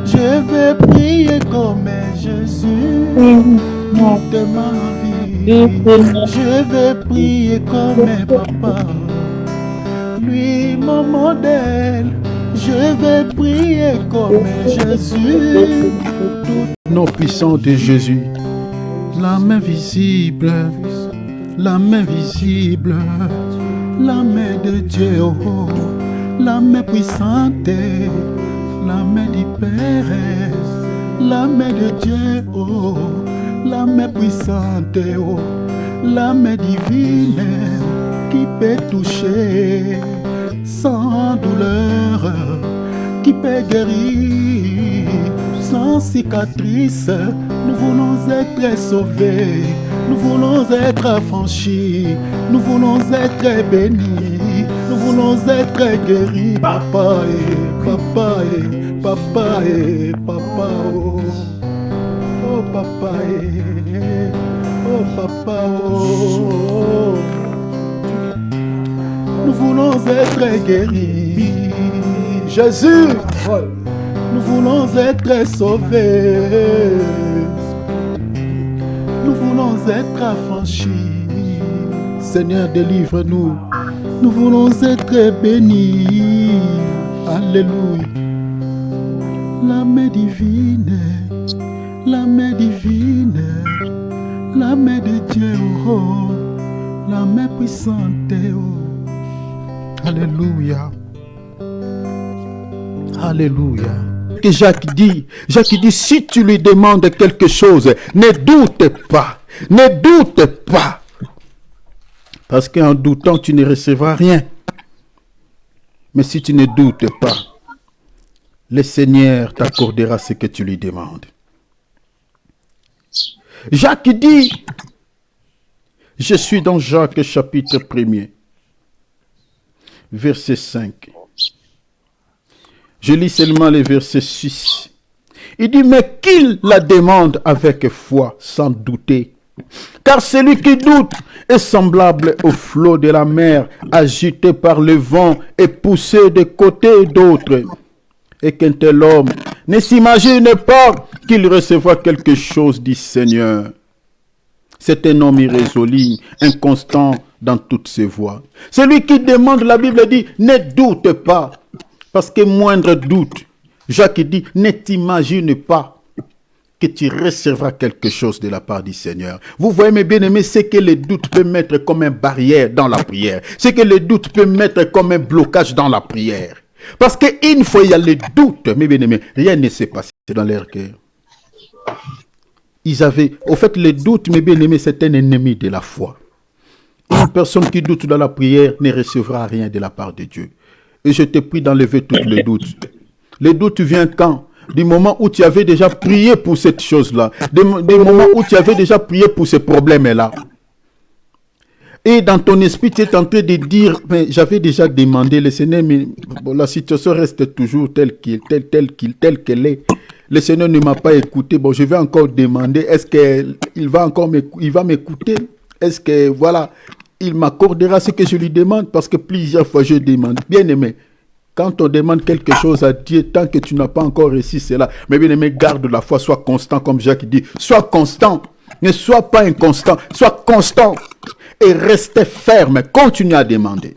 Je vais prier comme Jésus toute ma vie. Je vais prier comme papa, lui mon modèle. Je vais prier comme Jésus. Nom puissant de Jésus, la main visible, la main visible, la main de Dieu, oh, la main puissante, la main du Père, la main de Dieu, oh, la main puissante, oh, la main divine qui peut toucher sans douleur, qui peut guérir sans cicatrice. Nous voulons être sauvés, nous voulons être affranchis, nous voulons être bénis, nous voulons être guéris. Papa et papa et papa et papa, oh, oh papa et oh papa, oh. Nous voulons être guéris, Jésus. Nous voulons être sauvés, nous voulons être affranchis. Seigneur, délivre-nous. Nous voulons être bénis. Alléluia. La main divine, la main divine, la main de Dieu, oh, la main puissante, oh. Alléluia. Alléluia. Que Jacques dit, si tu lui demandes quelque chose, ne doute pas, ne doute pas. Parce qu'en doutant, tu ne recevras rien. Mais si tu ne doutes pas, le Seigneur t'accordera ce que tu lui demandes. Jacques dit, je suis dans Jacques chapitre 1er, verset 5. Je lis seulement les versets 6. Il dit, mais qu'il la demande avec foi, sans douter. Car celui qui doute est semblable au flot de la mer, agité par le vent et poussé de côté et d'autre. Et qu'un tel homme ne s'imagine pas qu'il recevra quelque chose du Seigneur. C'est un homme irrésolu, inconstant dans toutes ses voies. Celui qui demande, la Bible dit, ne doute pas. Parce que moindre doute, Jacques dit, ne t'imagine pas que tu recevras quelque chose de la part du Seigneur. Vous voyez, mes bien-aimés, c'est que le doute peut mettre comme une barrière dans la prière. C'est que le doute peut mettre comme un blocage dans la prière. Parce qu'une fois il y a le doute, mes bien-aimés, rien ne s'est passé dans leur cœur. Ils avaient, au fait, le doute, mes bien-aimés, c'est un ennemi de la foi. Une personne qui doute dans la prière ne recevra rien de la part de Dieu. Et je te prie d'enlever tous les doutes. Le doute vient quand? Du moment où tu avais déjà prié pour cette chose-là. Des moments où tu avais déjà prié pour ce problème-là. Et dans ton esprit, tu es en train de dire, mais j'avais déjà demandé, le Seigneur, mais bon, la situation reste toujours telle qu'elle est. Le Seigneur ne m'a pas écouté. Bon, je vais encore demander, est-ce qu'il va m'écouter? Est-ce que, voilà, il m'accordera ce que je lui demande? Parce que plusieurs fois je demande. Bien aimé, quand on demande quelque chose à Dieu, tant que tu n'as pas encore réussi cela, mais bien aimé, garde la foi, sois constant, comme Jacques dit. Sois constant, ne sois pas inconstant, sois constant et reste ferme, continue à demander.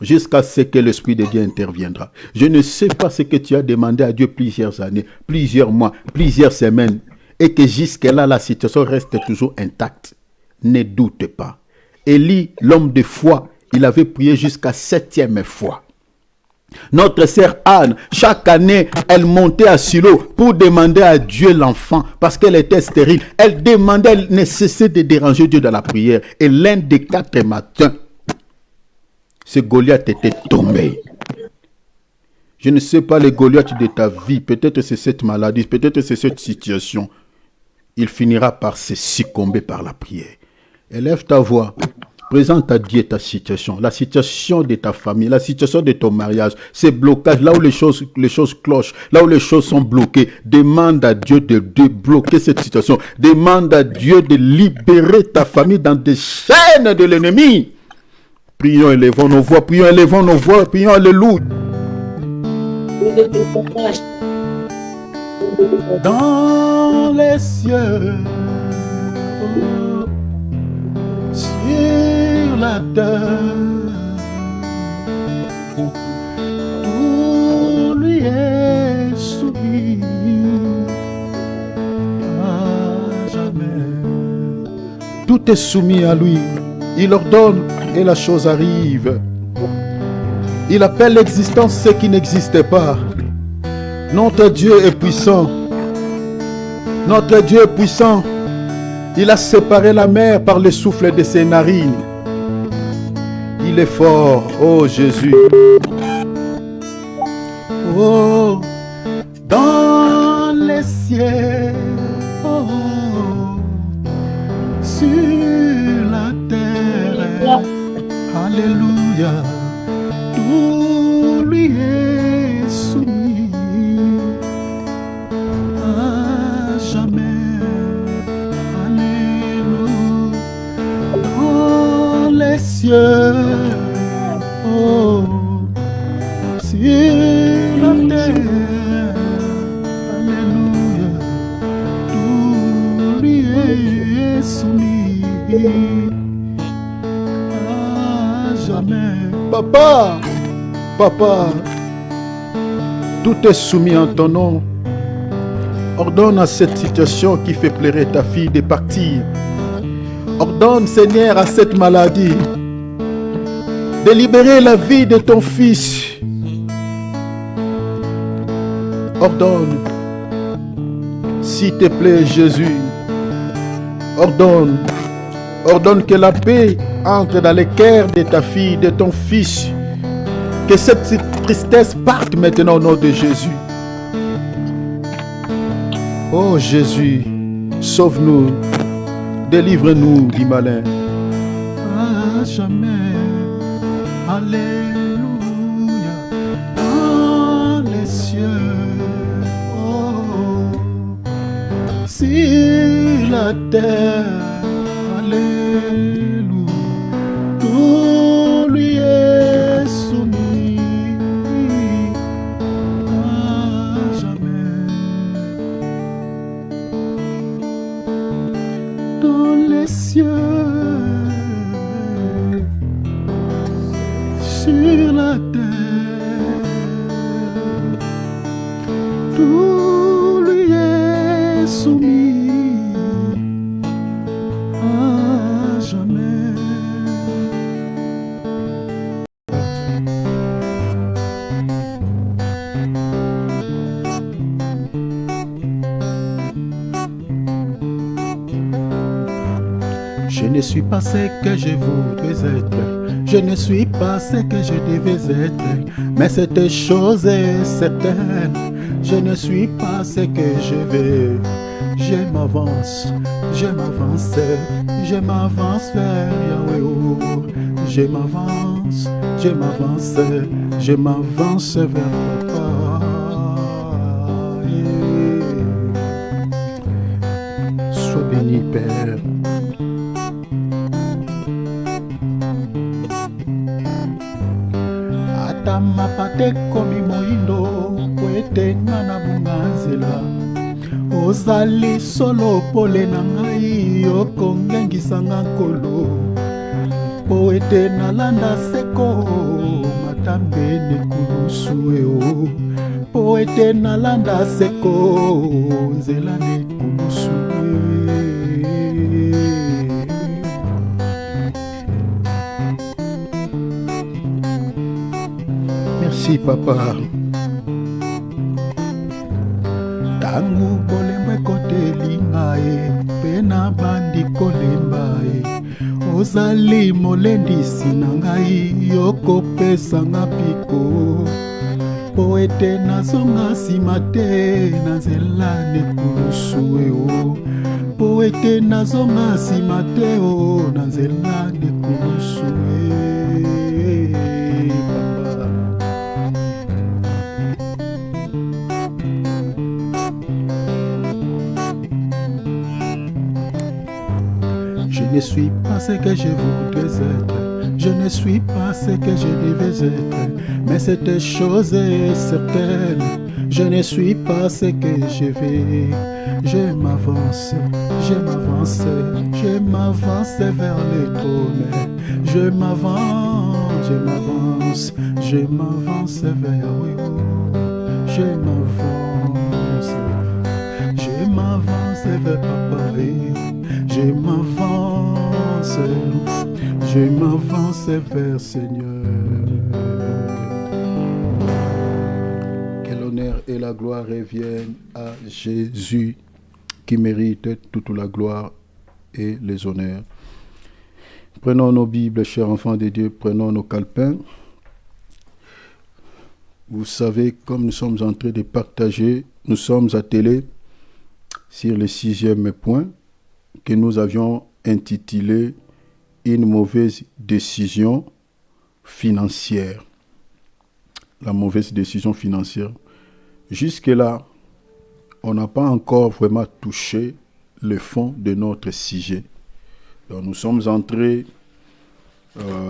Jusqu'à ce que l'Esprit de Dieu interviendra. Je ne sais pas ce que tu as demandé à Dieu plusieurs années, plusieurs mois, plusieurs semaines, et que jusque-là, la situation reste toujours intacte. Ne doute pas. Élie, l'homme de foi, il avait prié jusqu'à 7e fois. Notre sœur Anne, chaque année, elle montait à Silo pour demander à Dieu l'enfant parce qu'elle était stérile. Elle demandait, elle ne cessait de déranger Dieu dans la prière. Et l'un des 4 matins, ce Goliath était tombé. Je ne sais pas les Goliaths de ta vie. Peut-être c'est cette maladie, peut-être c'est cette situation. Il finira par se succomber par la prière. Élève ta voix. Présente à Dieu ta situation, la situation de ta famille, la situation de ton mariage, ces blocages, là où les choses clochent, là où les choses sont bloquées. Demande à Dieu de débloquer cette situation. Demande à Dieu de libérer ta famille dans des chaînes de l'ennemi. Prions, élevons nos voix, prions, élevons nos voix, prions, alléluia. dans les cieux, sur la terre, tout lui est soumis à jamais. Tout est soumis à lui. Il ordonne et la chose arrive. Il appelle l'existence ce qui n'existait pas. Notre Dieu est puissant. Notre Dieu est puissant. Il a séparé la mer par le souffle de ses narines. Il est fort, oh Jésus. Oh, dans les cieux, oh, sur la terre, alléluia, tout lui est soumis à jamais. Les cieux, oh, sur la terre, alléluia, tout lui est soumis à jamais. Papa, papa, tout est soumis en ton nom. Ordonne à cette situation qui fait pleurer ta fille de partir. Ordonne, Seigneur, à cette maladie de libérer la vie de ton fils. Ordonne, s'il te plaît, Jésus. Ordonne, ordonne que la paix entre dans les cœurs de ta fille, de ton fils. Que cette tristesse parte maintenant au nom de Jésus. Oh Jésus, sauve-nous. Délivre-nous du malin. À jamais. Alléluia. Dans les cieux. Oh. Sur la terre. Alléluia. Tout lui est soumis. À jamais. Dans les cieux, sur la terre, tout lui est soumis à jamais. Je ne suis pas ce que je voudrais être. Je ne suis pas ce que je devais être. Mais cette chose est certaine. Je ne suis pas ce que je veux. Je m'avance vers Yahweh. Je m'avance vers Papa. Sois béni, Père. Mapate komi moindo kwete ngana munganzela ozali solo pole na ngai okongengisanga nkolo po ete nalanda seko matambe nekulusu eo po ete nalanda seko nzela nekulusu Merci papa. Tangu bolembe koteli ngai pena bandi kolemba ozali molendisi na ngai okopesanga piko po ete nazonga nsima te na nzela nekulusu eo po ete nazonga nsima te o na nzela nekulusu Je ne suis pas ce que je voudrais être. Je ne suis pas ce que je devais être, mais cette chose est certaine. Je ne suis pas ce que je vais. Je m'avance, je m'avance, je m'avance vers le trône. Je m'avance, je m'avance, je m'avance vers oui. Je m'avance vers papa. Je m'avance vers Seigneur. Que l'honneur et la gloire reviennent à Jésus, qui mérite toute la gloire et les honneurs. Prenons nos Bibles, chers enfants de Dieu, prenons nos calepins. Vous savez, comme nous sommes en train de partager, nous sommes attelés sur le 6e point que nous avions intitulé « Une mauvaise décision financière ». La mauvaise décision financière. Jusque-là, on n'a pas encore vraiment touché le fond de notre sujet. Donc, nous sommes en train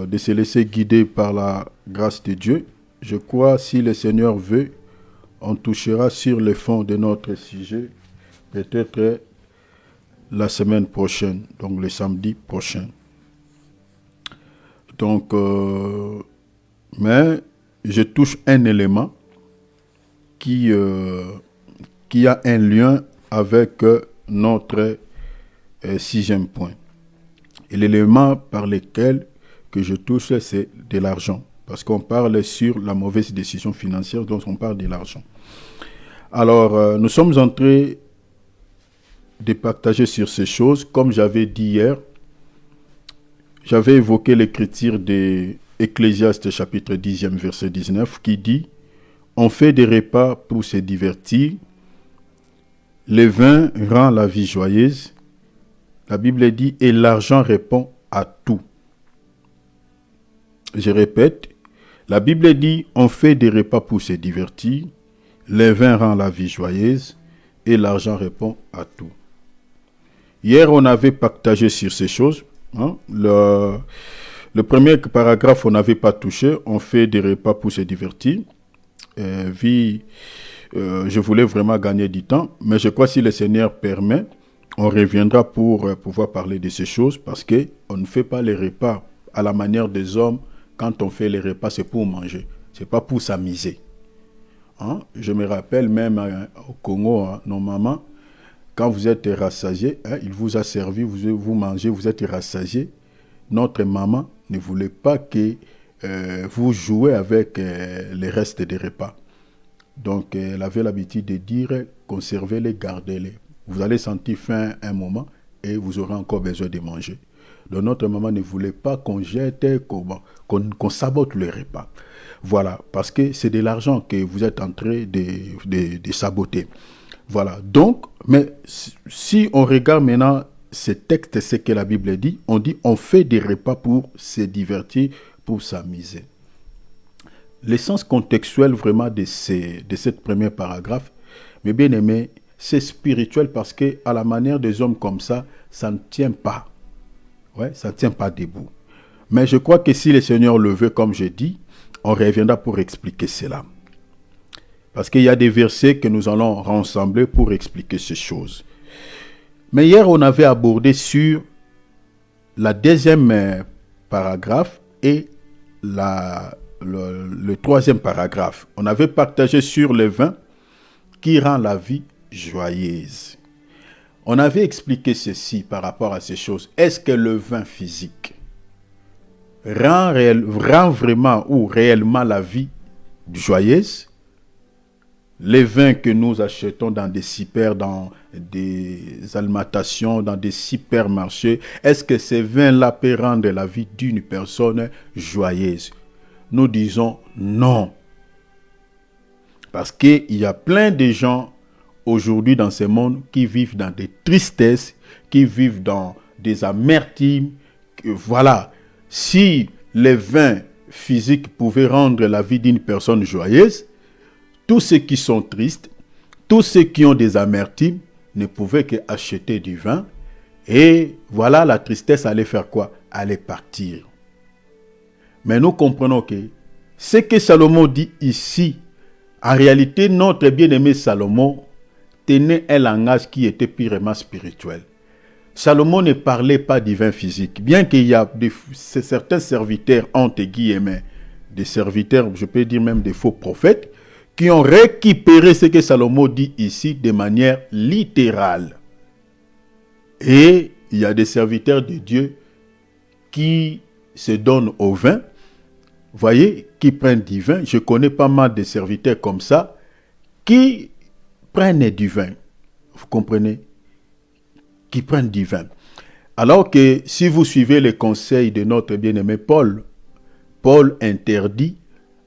de se laisser guider par la grâce de Dieu. Je crois, si le Seigneur veut, on touchera sur le fond de notre sujet, peut-être la semaine prochaine, donc le samedi prochain. Donc, mais je touche un élément qui a un lien avec notre 6e point. Et l'élément par lequel que je touche, c'est de l'argent. Parce qu'on parle sur la mauvaise décision financière, donc on parle de l'argent. Alors, nous sommes en train de partager sur ces choses. Comme j'avais dit hier, j'avais évoqué l'écriture d'Ecclésiaste chapitre 10e, verset 19, qui dit « On fait des repas pour se divertir, le vin rend la vie joyeuse. » La Bible dit « Et l'argent répond à tout. » Je répète, la Bible dit « On fait des repas pour se divertir, le vin rend la vie joyeuse, et l'argent répond à tout. » Hier, on avait partagé sur ces choses. Hein? Le premier paragraphe, on n'avait pas touché. On fait des repas pour se divertir. Je voulais vraiment gagner du temps. Mais je crois que si le Seigneur permet, on reviendra pour pouvoir parler de ces choses. Parce qu'on ne fait pas les repas à la manière des hommes. Quand on fait les repas, c'est pour manger. Ce n'est pas pour s'amuser. Hein? Je me rappelle même au Congo, hein, nos mamans, quand vous êtes rassasié, hein, il vous a servi, vous mangez, vous êtes rassasié. Notre maman ne voulait pas que vous jouez avec les restes des repas. Donc, elle avait l'habitude de dire, conservez-les, gardez-les. Vous allez sentir faim un moment et vous aurez encore besoin de manger. Donc, notre maman ne voulait pas qu'on jette, qu'on sabote le repas. Voilà, parce que c'est de l'argent que vous êtes en train de saboter. Voilà, donc, mais si on regarde maintenant ces textes, ce que la Bible dit, on dit on fait des repas pour se divertir, pour s'amuser. L'essence contextuelle vraiment de cette première paragraphe, mais bien aimé, c'est spirituel parce que à la manière des hommes comme ça ne tient pas. Ouais, ça ne tient pas debout. Mais je crois que si le Seigneur le veut, comme je dis, on reviendra pour expliquer cela. Parce qu'il y a des versets que nous allons rassembler pour expliquer ces choses. Mais hier, on avait abordé sur la deuxième paragraphe et le troisième paragraphe. On avait partagé sur le vin qui rend la vie joyeuse. On avait expliqué ceci par rapport à ces choses. Est-ce que le vin physique rend vraiment ou réellement la vie joyeuse? Les vins que nous achetons dans des dans des alimentations, dans des supermarchés, est-ce que ces vins-là peuvent rendre la vie d'une personne joyeuse? Nous disons non. Parce qu'il y a plein de gens aujourd'hui dans ce monde qui vivent dans des tristesses, qui vivent dans des amertumes. Voilà, si les vins physiques pouvaient rendre la vie d'une personne joyeuse, tous ceux qui sont tristes, tous ceux qui ont des amertumes ne pouvaient qu'acheter du vin. Et voilà, la tristesse allait faire quoi? Allait partir. Mais nous comprenons que ce que Salomon dit ici, en réalité, notre bien-aimé Salomon tenait un langage qui était purement spirituel. Salomon ne parlait pas divin physique, bien qu'il y a certains serviteurs, entre guillemets, des serviteurs, je peux dire même des faux prophètes, qui ont récupéré ce que Salomon dit ici de manière littérale. Et il y a des serviteurs de Dieu qui se donnent au vin, voyez, qui prennent du vin. Je connais pas mal de serviteurs comme ça, qui prennent du vin. Vous comprenez? Qui prennent du vin. Alors que si vous suivez les conseils de notre bien-aimé Paul, Paul interdit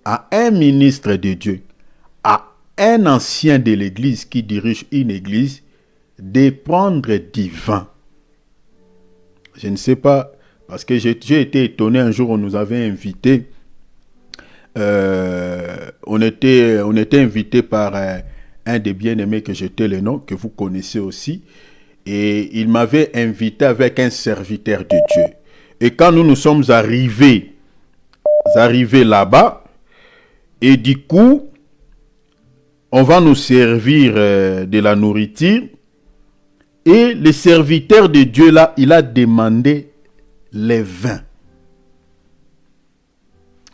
à un ministre de Dieu, à un ancien de l'église qui dirige une église, de prendre du vin. Je ne sais pas, parce que j'ai été étonné un jour, on nous avait invités, on était invité par un des bien-aimés que j'étais le nom, que vous connaissez aussi, et il m'avait invité avec un serviteur de Dieu. Et quand nous sommes arrivés là-bas, et du coup, on va nous servir de la nourriture, et le serviteur de Dieu là, il a demandé les vins.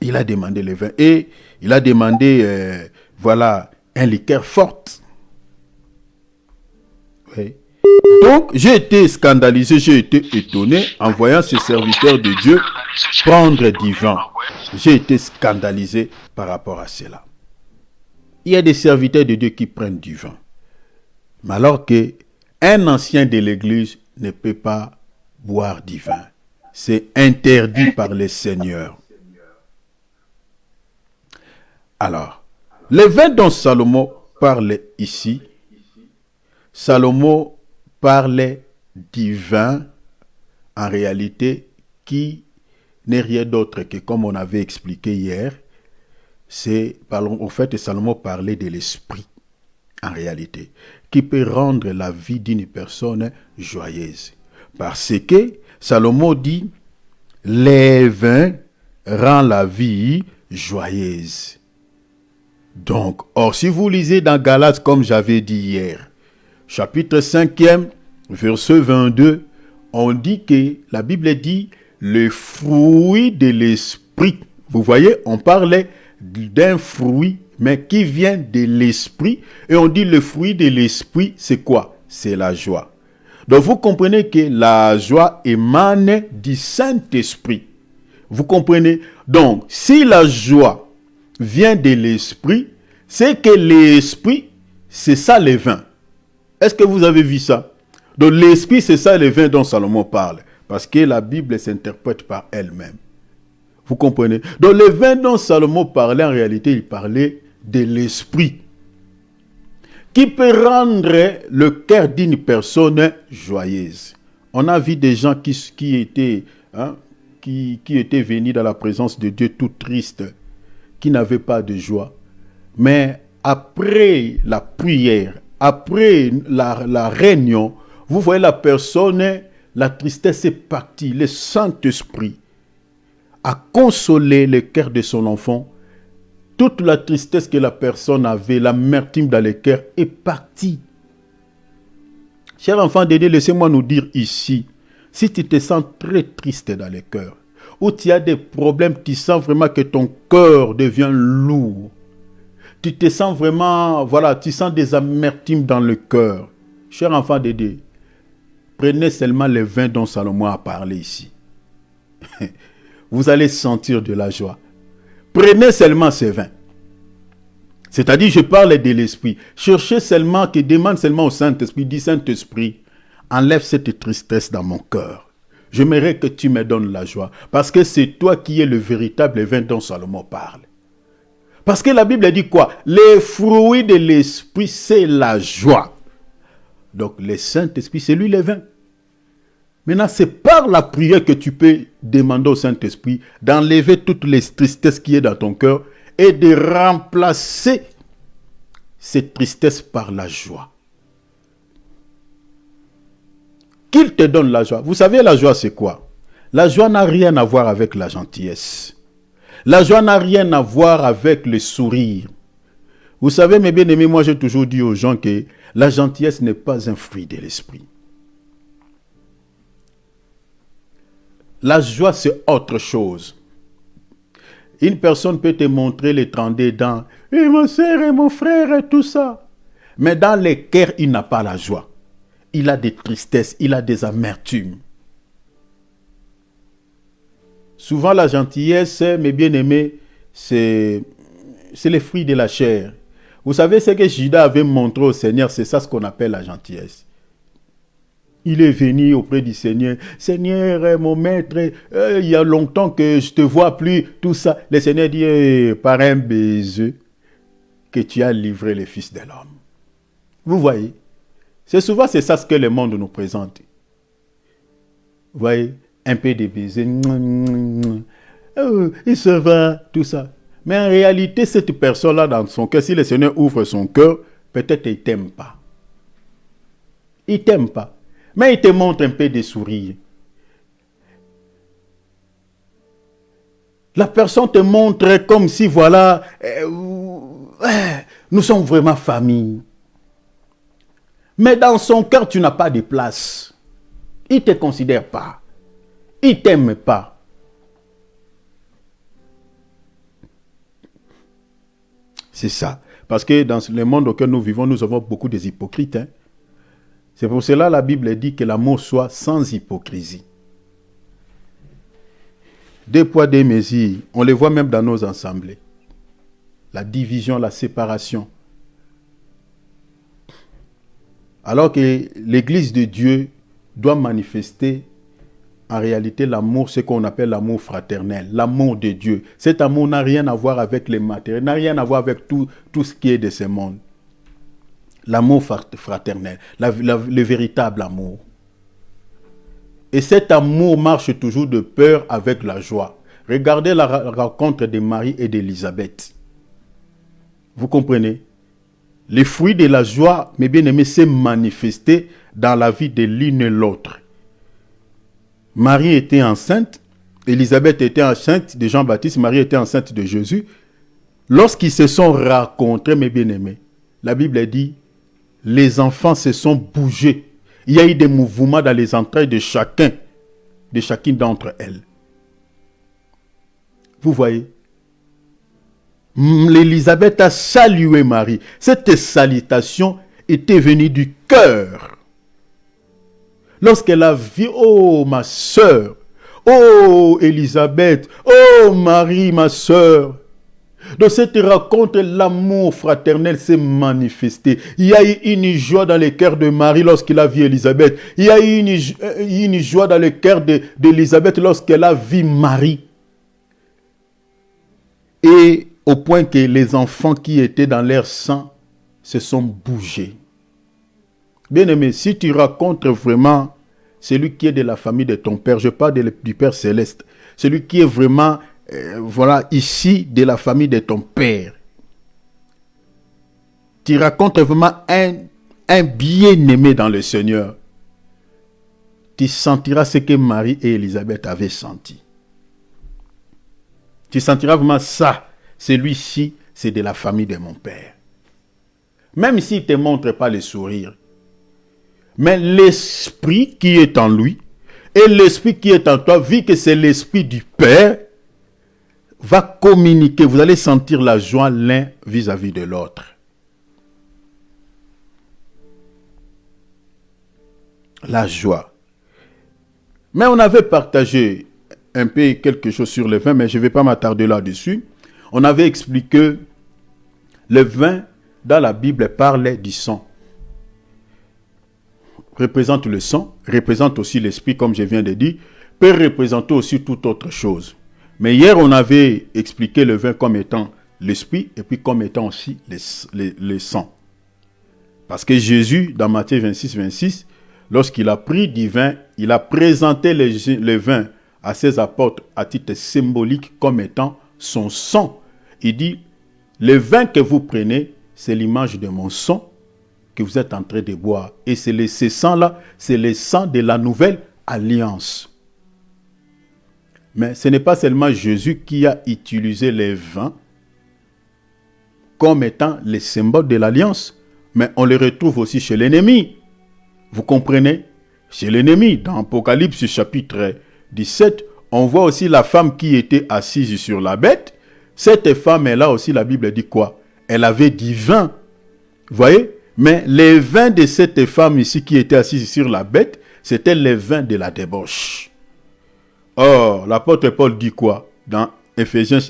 Il a demandé les vins, et il a demandé, voilà, un liqueur forte. Oui. Donc, j'ai été scandalisé, j'ai été étonné en voyant ce serviteur de Dieu prendre du vin. J'ai été scandalisé par rapport à cela. Il y a des serviteurs de Dieu qui prennent du vin. Mais alors qu'un ancien de l'église ne peut pas boire du vin. C'est interdit par le Seigneur. Alors, le vin dont Salomon parle ici, Salomon parle du vin, en réalité, qui n'est rien d'autre que, comme on avait expliqué hier, en fait, Salomon parlait de l'esprit, en réalité, qui peut rendre la vie d'une personne joyeuse. Parce que Salomon dit, les vins rendent la vie joyeuse. Donc, or, si vous lisez dans Galates, comme j'avais dit hier, chapitre 5e, verset 22, on dit que, la Bible dit, le fruit de l'esprit. Vous voyez, on parlait d'un fruit, mais qui vient de l'esprit. Et on dit le fruit de l'esprit, c'est quoi? C'est la joie. Donc, vous comprenez que la joie émane du Saint-Esprit. Vous comprenez? Donc, si la joie vient de l'esprit, c'est que l'esprit, c'est ça le vin. Est-ce que vous avez vu ça? Donc l'esprit, c'est ça le vin dont Salomon parle. Parce que la Bible s'interprète par elle-même. Vous comprenez? Donc le vin dont Salomon parlait, en réalité, il parlait de l'esprit. Qui peut rendre le cœur d'une personne joyeuse. On a vu des gens qui étaient venus dans la présence de Dieu tout tristes, qui n'avaient pas de joie. Mais après la prière, après la réunion, vous voyez la personne, la tristesse est partie. Le Saint-Esprit a consolé le cœur de son enfant. Toute la tristesse que la personne avait, l'amertume dans le cœur est partie. Cher enfant de Dieu, laissez-moi nous dire ici, si tu te sens très triste dans le cœur, ou tu as des problèmes, tu sens vraiment que ton cœur devient lourd, tu te sens vraiment, voilà, tu sens des amertumes dans le cœur. Cher enfant de Dieu, prenez seulement le vin dont Salomon a parlé ici. Vous allez sentir de la joie. Prenez seulement ce vin. C'est-à-dire, je parle de l'esprit. Cherchez seulement, que demande seulement au Saint-Esprit, dis Saint-Esprit, enlève cette tristesse dans mon cœur. J'aimerais que tu me donnes la joie. Parce que c'est toi qui es le véritable vin dont Salomon parle. Parce que la Bible dit quoi? Les fruits de l'esprit, c'est la joie. Donc, le Saint-Esprit, c'est lui le vin. Maintenant, c'est par la prière que tu peux demander au Saint-Esprit d'enlever toutes les tristesses qui est dans ton cœur et de remplacer cette tristesse par la joie. Qu'il te donne la joie. Vous savez, la joie, c'est quoi? La joie n'a rien à voir avec la gentillesse. La joie n'a rien à voir avec le sourire. Vous savez, mes bien-aimés, moi j'ai toujours dit aux gens que la gentillesse n'est pas un fruit de l'esprit. La joie, c'est autre chose. Une personne peut te montrer les 32 dents, et ma soeur et mon frère et tout ça. Mais dans les cœurs, il n'a pas la joie. Il a des tristesses, il a des amertumes. Souvent, la gentillesse, mes bien-aimés, c'est les fruits de la chair. Vous savez, ce que Judas avait montré au Seigneur, c'est ça ce qu'on appelle la gentillesse. Il est venu auprès du Seigneur. Seigneur, mon maître, il y a longtemps que je ne te vois plus, tout ça. Le Seigneur dit, par un baiser, que tu as livré le Fils de l'homme. Vous voyez, c'est souvent c'est ça ce que le monde nous présente. Vous voyez, un peu de baiser, il se va, tout ça. Mais en réalité, cette personne-là dans son cœur, si le Seigneur ouvre son cœur, peut-être il ne t'aime pas. Il ne t'aime pas. Mais il te montre un peu de sourire. La personne te montre comme si, voilà, nous sommes vraiment famille. Mais dans son cœur, tu n'as pas de place. Il ne te considère pas. Il ne t'aime pas. C'est ça. Parce que dans le monde auquel nous vivons, nous avons beaucoup des hypocrites. Hein? C'est pour cela que la Bible dit que l'amour soit sans hypocrisie. Deux poids, deux mesures. On les voit même dans nos assemblées. La division, la séparation. Alors que l'Église de Dieu doit manifester en réalité l'amour, ce qu'on appelle l'amour fraternel, l'amour de Dieu. Cet amour n'a rien à voir avec les matériels, n'a rien à voir avec tout ce qui est de ce monde. L'amour fraternel, le véritable amour. Et cet amour marche toujours de peur avec la joie. Regardez la rencontre de Marie et d'Élisabeth. Vous comprenez? Les fruits de la joie, mes bien-aimés, s'est manifesté dans la vie de l'une et l'autre. Marie était enceinte, Élisabeth était enceinte de Jean-Baptiste, Marie était enceinte de Jésus. Lorsqu'ils se sont rencontrés, mes bien-aimés, la Bible dit, les enfants se sont bougés. Il y a eu des mouvements dans les entrailles de chacune d'entre elles. Vous voyez? Élisabeth a salué Marie. Cette salutation était venue du cœur. Lorsqu'elle a vu, oh ma sœur, oh Élisabeth, oh Marie ma sœur. Dans cette rencontre, l'amour fraternel s'est manifesté. Il y a eu une joie dans le cœur de Marie lorsqu'il a vu Élisabeth. Il y a eu une joie dans le cœur d'Élisabeth lorsqu'elle a vu Marie. Et au point que les enfants qui étaient dans leur sang se sont bougés. Bien-aimé, si tu rencontres vraiment celui qui est de la famille de ton Père, je parle du Père Céleste, celui qui est vraiment, voilà, ici, de la famille de ton Père, tu rencontres vraiment un bien-aimé dans le Seigneur, tu sentiras ce que Marie et Élisabeth avaient senti. Tu sentiras vraiment ça, celui-ci, c'est de la famille de mon Père. Même s'il ne te montre pas le sourire, mais l'esprit qui est en lui et l'esprit qui est en toi, vu que c'est l'esprit du Père, va communiquer. Vous allez sentir la joie l'un vis-à-vis de l'autre. La joie. Mais on avait partagé un peu quelque chose sur le vin, mais je ne vais pas m'attarder là-dessus. On avait expliqué le vin dans la Bible parlait du sang. Représente le sang, représente aussi l'esprit, comme je viens de dire, peut représenter aussi toute autre chose. Mais hier, on avait expliqué le vin comme étant l'esprit et puis comme étant aussi le sang. Parce que Jésus, dans Matthieu 26, 26, lorsqu'il a pris du vin, il a présenté le vin à ses apôtres à titre symbolique comme étant son sang. Il dit, le vin que vous prenez, c'est l'image de mon sang que vous êtes en train de boire. Et c'est ce sang-là, c'est le sang de la nouvelle alliance. Mais ce n'est pas seulement Jésus qui a utilisé les vins comme étant les symboles de l'alliance, mais on les retrouve aussi chez l'ennemi. Vous comprenez? Chez l'ennemi, dans Apocalypse chapitre 17, on voit aussi la femme qui était assise sur la bête. Cette femme, là aussi, la Bible dit quoi? Elle avait du vin. Vous voyez? Mais les vins de cette femme ici qui était assise sur la bête, c'était les vins de la débauche. Or, l'apôtre Paul dit quoi? Dans Éphésiens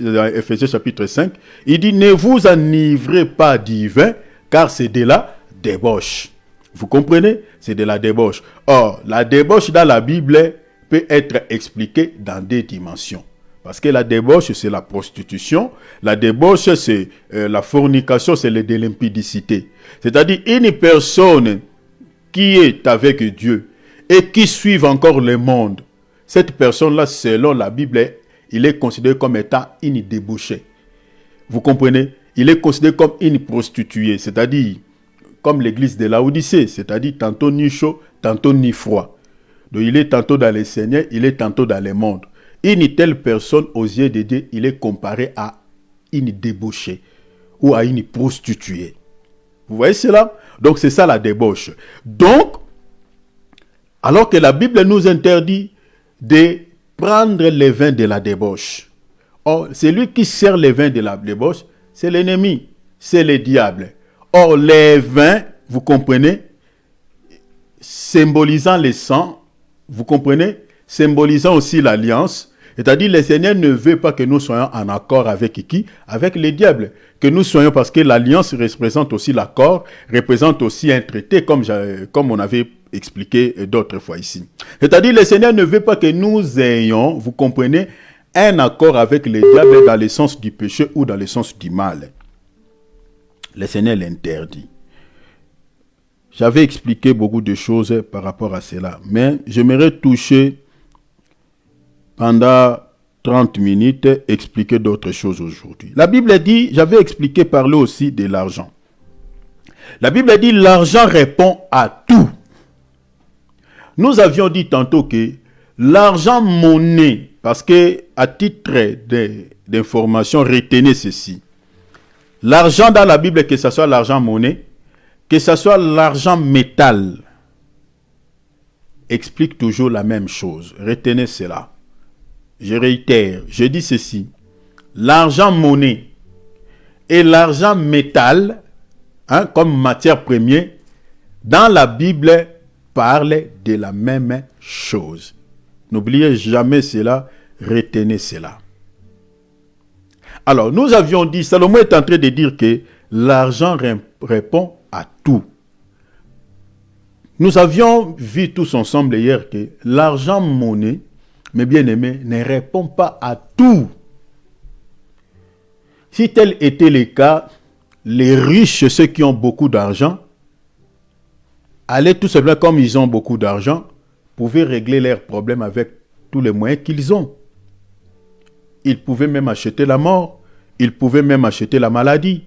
chapitre 5, il dit, ne vous enivrez pas du vin, car c'est de la débauche. Vous comprenez? C'est de la débauche. Or, la débauche dans la Bible peut être expliquée dans deux dimensions. Parce que la débauche, c'est la prostitution. La débauche, c'est la fornication, c'est de l'impudicité. C'est-à-dire une personne qui est avec Dieu et qui suit encore le monde. Cette personne-là, selon la Bible, il est considéré comme étant une débauchée. Vous comprenez? Il est considéré comme une prostituée, c'est-à-dire comme l'église de Laodicée, c'est-à-dire tantôt ni chaud, tantôt ni froid. Donc il est tantôt dans les Seigneurs, il est tantôt dans le monde. Une telle personne, aux yeux de Dieu, il est comparé à une débauchée ou à une prostituée. Vous voyez cela? Donc c'est ça la débauche. Donc, alors que la Bible nous interdit de prendre les vins de la débauche. Or, celui qui sert les vins de la débauche, c'est l'ennemi, c'est le diable. Or, les vins, vous comprenez, symbolisant le sang, vous comprenez, symbolisant aussi l'alliance, c'est-à-dire le Seigneur ne veut pas que nous soyons en accord avec qui? Avec le diable. Que nous soyons, parce que l'alliance représente aussi l'accord, représente aussi un traité, comme on avait expliqué d'autres fois ici. C'est-à-dire le Seigneur ne veut pas que nous ayons, vous comprenez, un accord avec le diable dans le sens du péché ou dans le sens du mal. Le Seigneur l'interdit. J'avais expliqué beaucoup de choses par rapport à cela, mais j'aimerais toucher pendant 30 minutes, expliquer d'autres choses aujourd'hui. La Bible dit, j'avais expliqué, parler aussi de l'argent. La Bible dit, l'argent répond à tout. Nous avions dit tantôt que l'argent monnaie, parce que à titre d'information, retenez ceci. L'argent dans la Bible, que ce soit l'argent monnaie, que ce soit l'argent métal, explique toujours la même chose. Retenez cela. Je réitère, je dis ceci. L'argent monnaie et l'argent métal, comme matière première, dans la Bible, parlent de la même chose. N'oubliez jamais cela, retenez cela. Alors, nous avions dit, Salomon est en train de dire que l'argent répond à tout. Nous avions vu tous ensemble hier que l'argent monnaie, mes bien-aimés, ne répond pas à tout. Si tel était le cas, les riches, ceux qui ont beaucoup d'argent, allaient tout simplement, comme ils ont beaucoup d'argent, pouvaient régler leurs problèmes avec tous les moyens qu'ils ont. Ils pouvaient même acheter la mort, ils pouvaient même acheter la maladie.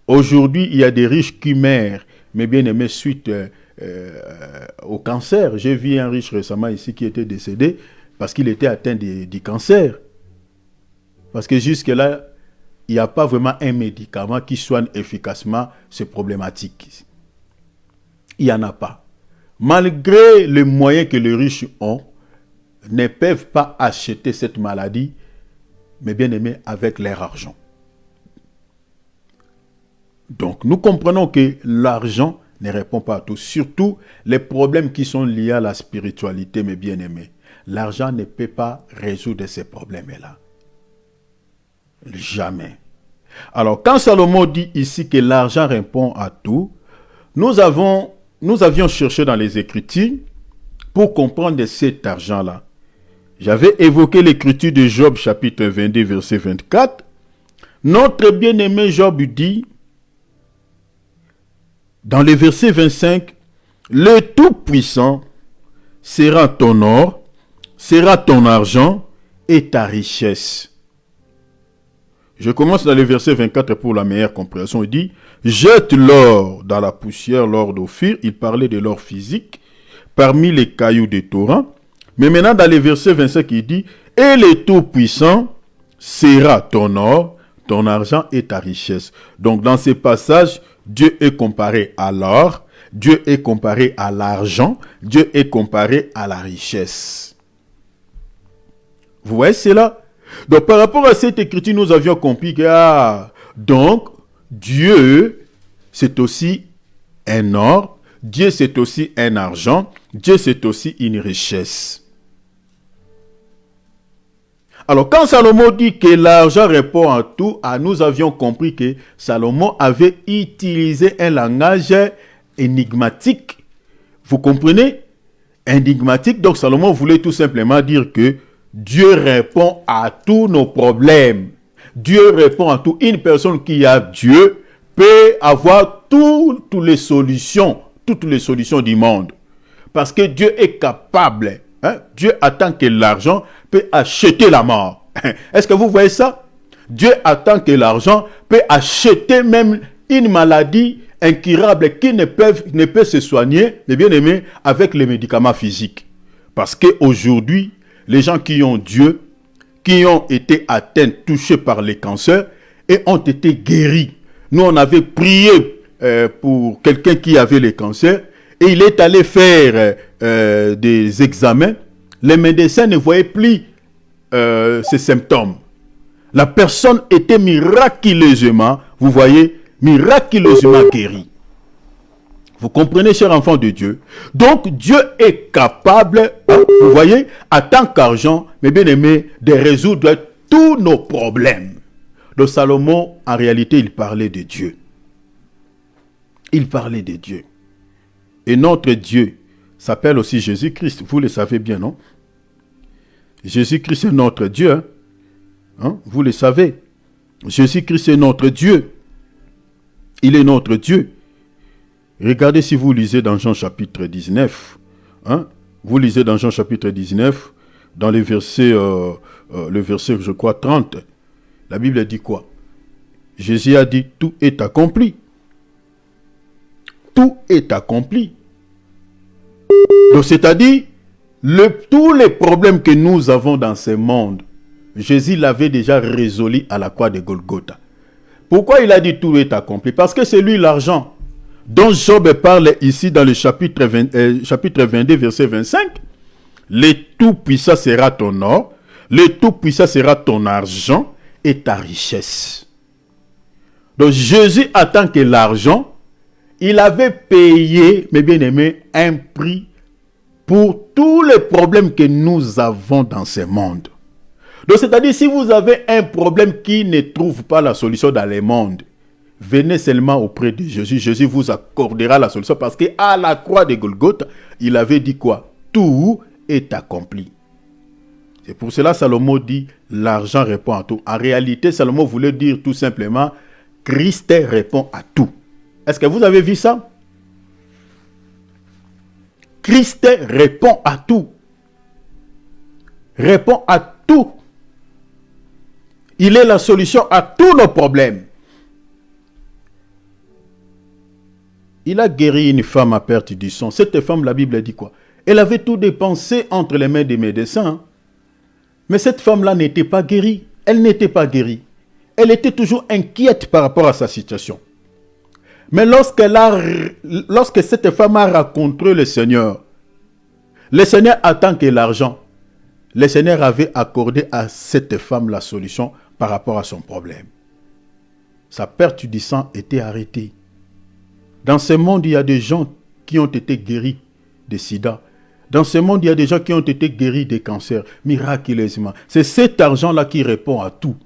Aujourd'hui, il y a des riches qui meurent, mes bien-aimés, suite au cancer. J'ai vu un riche récemment ici qui était décédé parce qu'il était atteint du cancer. Parce que jusque-là, il n'y a pas vraiment un médicament qui soigne efficacement ces problématiques. Il n'y en a pas. Malgré les moyens que les riches ont, ne peuvent pas acheter cette maladie, mais bien aimé, avec leur argent. Donc, nous comprenons que l'argent ne répond pas à tout. Surtout, les problèmes qui sont liés à la spiritualité, mes bien-aimés. L'argent ne peut pas résoudre ces problèmes-là. Jamais. Alors, quand Salomon dit ici que l'argent répond à tout, nous avions cherché dans les Écritures pour comprendre cet argent-là. J'avais évoqué l'écriture de Job, chapitre 22, verset 24. Notre bien-aimé Job dit, dans le verset 25, « Le Tout-Puissant sera ton or, sera ton argent et ta richesse. » Je commence dans le verset 24 pour la meilleure compréhension. Il dit, « Jette l'or dans la poussière, l'or d'Ophir. » Il parlait de l'or physique, parmi les cailloux des torrents. Mais maintenant, dans le verset 25, il dit, « Et le Tout-Puissant sera ton or, ton argent et ta richesse. Donc dans ces passages, Dieu est comparé à l'or, Dieu est comparé à l'argent, Dieu est comparé à la richesse. Vous voyez cela? Donc par rapport à cette écriture, nous avions compris que donc Dieu c'est aussi un or, Dieu c'est aussi un argent, Dieu c'est aussi une richesse. Alors quand Salomon dit que l'argent répond à tout, nous avions compris que Salomon avait utilisé un langage énigmatique. Vous comprenez? Énigmatique. Donc Salomon voulait tout simplement dire que Dieu répond à tous nos problèmes. Dieu répond à tout. Une personne qui a Dieu peut avoir toutes les solutions du monde. Parce que Dieu est capable. Dieu attend que l'argent peut acheter la mort. Est-ce que vous voyez ça? Dieu attend que l'argent peut acheter même une maladie incurable qui ne peut se soigner, les bien-aimés, avec les médicaments physiques. Parce qu'aujourd'hui, les gens qui ont Dieu, qui ont été atteints, touchés par les cancers et ont été guéris. Nous, on avait prié pour quelqu'un qui avait le cancer et il est allé faire des examens. Les médecins ne voyaient plus ces symptômes. La personne était miraculeusement, vous voyez, miraculeusement guérie. Vous comprenez, chers enfants de Dieu? Donc, Dieu est capable, vous voyez, en tant qu'argent, mes bien-aimés, de résoudre tous nos problèmes. Donc, Salomon, en réalité, il parlait de Dieu. Il parlait de Dieu. Et notre Dieu s'appelle aussi Jésus-Christ. Vous le savez bien, non? Jésus-Christ est notre Dieu. Vous le savez. Jésus-Christ est notre Dieu. Il est notre Dieu. Regardez si vous lisez dans Jean chapitre 19. Vous lisez dans Jean chapitre 19, dans le verset, je crois, 30. La Bible dit quoi? Jésus a dit, tout est accompli. Tout est accompli. Donc, c'est-à-dire, tous les problèmes que nous avons dans ce monde, Jésus l'avait déjà résolu à la croix de Golgotha. Pourquoi il a dit tout est accompli? Parce que c'est lui l'argent dont Job parle ici dans le chapitre 22, verset 25. Le Tout-Puissant sera ton or, le Tout-Puissant sera ton argent et ta richesse. Donc Jésus, en tant que l'argent, il avait payé, mes bien-aimés, un prix pour tous les problèmes que nous avons dans ce monde. Donc, c'est-à-dire, si vous avez un problème qui ne trouve pas la solution dans le monde, venez seulement auprès de Jésus. Jésus vous accordera la solution parce qu'à la croix de Golgotha, il avait dit quoi? Tout est accompli. C'est pour cela que Salomon dit, l'argent répond à tout. En réalité, Salomon voulait dire tout simplement, Christ répond à tout. Est-ce que vous avez vu ça? Christ répond à tout. Répond à tout. Il est la solution à tous nos problèmes. Il a guéri une femme à perte du sang. Cette femme, la Bible dit quoi? Elle avait tout dépensé entre les mains des médecins. Mais cette femme-là n'était pas guérie. Elle n'était pas guérie. Elle était toujours inquiète par rapport à sa situation. Mais lorsque cette femme a rencontré le Seigneur attend que l'argent. Le Seigneur avait accordé à cette femme la solution par rapport à son problème. Sa perte du sang était arrêtée. Dans ce monde, il y a des gens qui ont été guéris de sida. Dans ce monde, il y a des gens qui ont été guéris des cancers, miraculeusement. C'est cet argent-là qui répond à tout.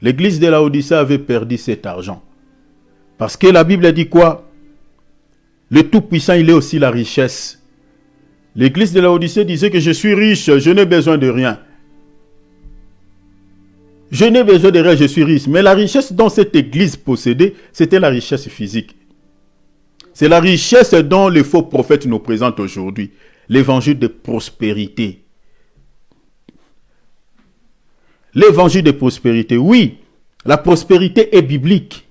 L'église de Laodicée avait perdu cet argent. Parce que la Bible dit quoi? Le Tout-Puissant, il est aussi la richesse. L'église de Laodicée disait que je suis riche, je n'ai besoin de rien. Je n'ai besoin de rien, je suis riche. Mais la richesse dont cette église possédait, c'était la richesse physique. C'est la richesse dont les faux prophètes nous présentent aujourd'hui. L'évangile de prospérité. L'évangile de prospérité, oui, la prospérité est biblique.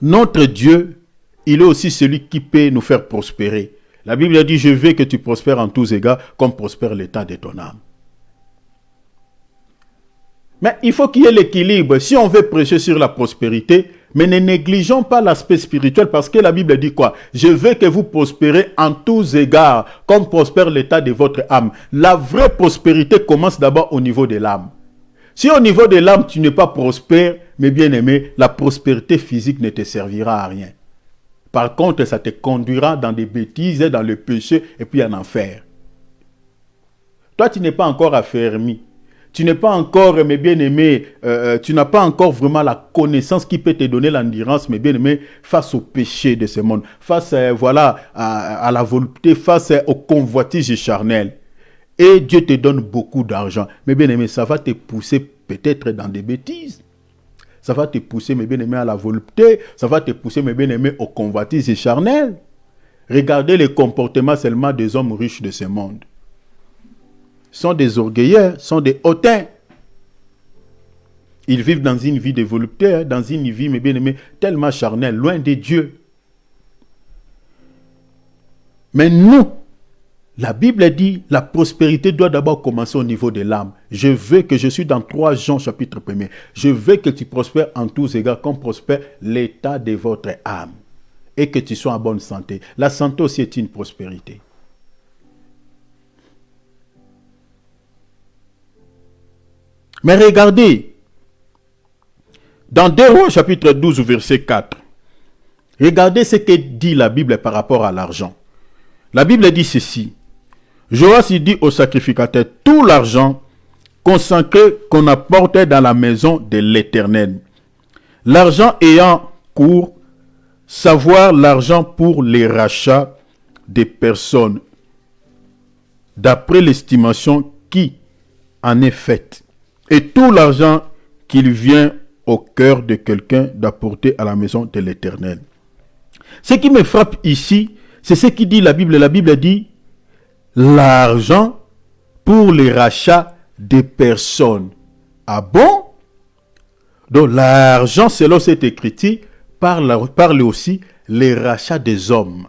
Notre Dieu, il est aussi celui qui peut nous faire prospérer. La Bible dit, je veux que tu prospères en tous égards, comme prospère l'état de ton âme. Mais il faut qu'il y ait l'équilibre. Si on veut prêcher sur la prospérité, mais ne négligeons pas l'aspect spirituel, parce que la Bible dit quoi? Je veux que vous prospérez en tous égards, comme prospère l'état de votre âme. La vraie prospérité commence d'abord au niveau de l'âme. Si au niveau de l'âme, tu n'es pas prospère, mes bien-aimés, la prospérité physique ne te servira à rien. Par contre, ça te conduira dans des bêtises, dans le péché, et puis en enfer. Toi, tu n'es pas encore affermi. Tu n'es pas encore, mes bien-aimés, tu n'as pas encore vraiment la connaissance qui peut te donner l'endurance, mes bien-aimés, face au péché de ce monde, face à la volonté, face aux convoitises charnelles. Et Dieu te donne beaucoup d'argent. Mes bien-aimés, ça va te pousser peut-être dans des bêtises. Ça va te pousser, mes bien-aimés, à la volupté. Ça va te pousser, mes bien-aimés, aux convoitises charnelles. Regardez les comportements seulement des hommes riches de ce monde. Sont des orgueilleurs, sont des hautains. Ils vivent dans une vie de volupté, dans une vie, mes bien-aimés, tellement charnelle, loin de Dieu. Mais nous, la Bible dit, la prospérité doit d'abord commencer au niveau de l'âme. Je veux que je suis dans 3 Jean chapitre 1er. Je veux que tu prospères en tous égards, comme prospère l'état de votre âme. Et que tu sois en bonne santé. La santé aussi est une prospérité. Mais regardez, dans 2 Rois chapitre 12 verset 4, regardez ce que dit la Bible par rapport à l'argent. La Bible dit ceci. Joas dit au sacrificateur, tout l'argent consacré qu'on apporte dans la maison de l'Éternel. L'argent ayant cours, savoir l'argent pour les rachats des personnes, d'après l'estimation qui en est faite. Et tout l'argent qu'il vient au cœur de quelqu'un d'apporter à la maison de l'Éternel. Ce qui me frappe ici, c'est ce qui dit la Bible. La Bible dit l'argent pour les rachats des personnes. Ah bon? Donc l'argent, selon cette écriture, parle aussi les rachats des hommes.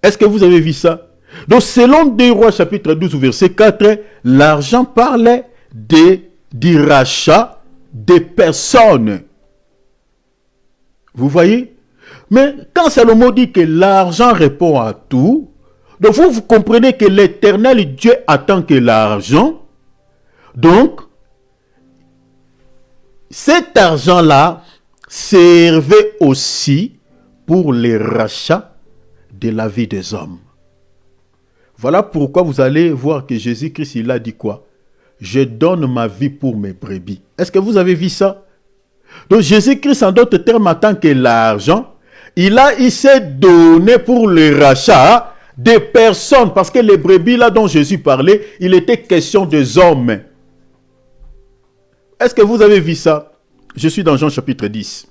Est-ce que vous avez vu ça? Donc, selon 2 Rois chapitre 12, verset 4, l'argent parlait du rachat des personnes. Vous voyez? Mais quand Salomon dit que l'argent répond à tout, donc vous comprenez que l'Éternel Dieu attend que l'argent. Donc, cet argent-là servait aussi pour les rachats de la vie des hommes. Voilà pourquoi vous allez voir que Jésus-Christ, il a dit quoi? Je donne ma vie pour mes brebis. Est-ce que vous avez vu ça? Donc Jésus-Christ, en d'autres termes, en tant que l'argent, il s'est donné pour le rachat des personnes. Parce que les brebis là dont Jésus parlait, il était question des hommes. Est-ce que vous avez vu ça? Je suis dans Jean chapitre 10.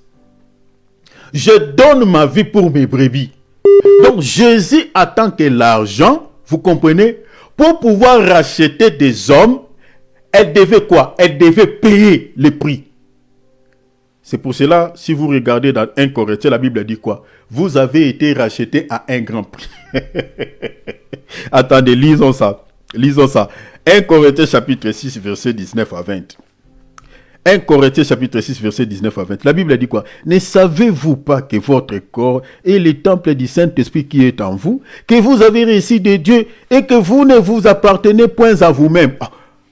Je donne ma vie pour mes brebis. Donc Jésus attend que l'argent, vous comprenez, pour pouvoir racheter des hommes, elle devait quoi? Elle devait payer le prix. C'est pour cela, si vous regardez dans 1 Corinthiens, la Bible dit quoi? Vous avez été rachetés à un grand prix. Attendez, lisons ça. Lisons ça. 1 Corinthiens chapitre 6, verset 19 à 20. 1 Corinthiens chapitre 6, verset 19 à 20. La Bible dit quoi? Ne savez-vous pas que votre corps est le temple du Saint-Esprit qui est en vous, que vous avez reçu de Dieu et que vous ne vous appartenez point à vous-même?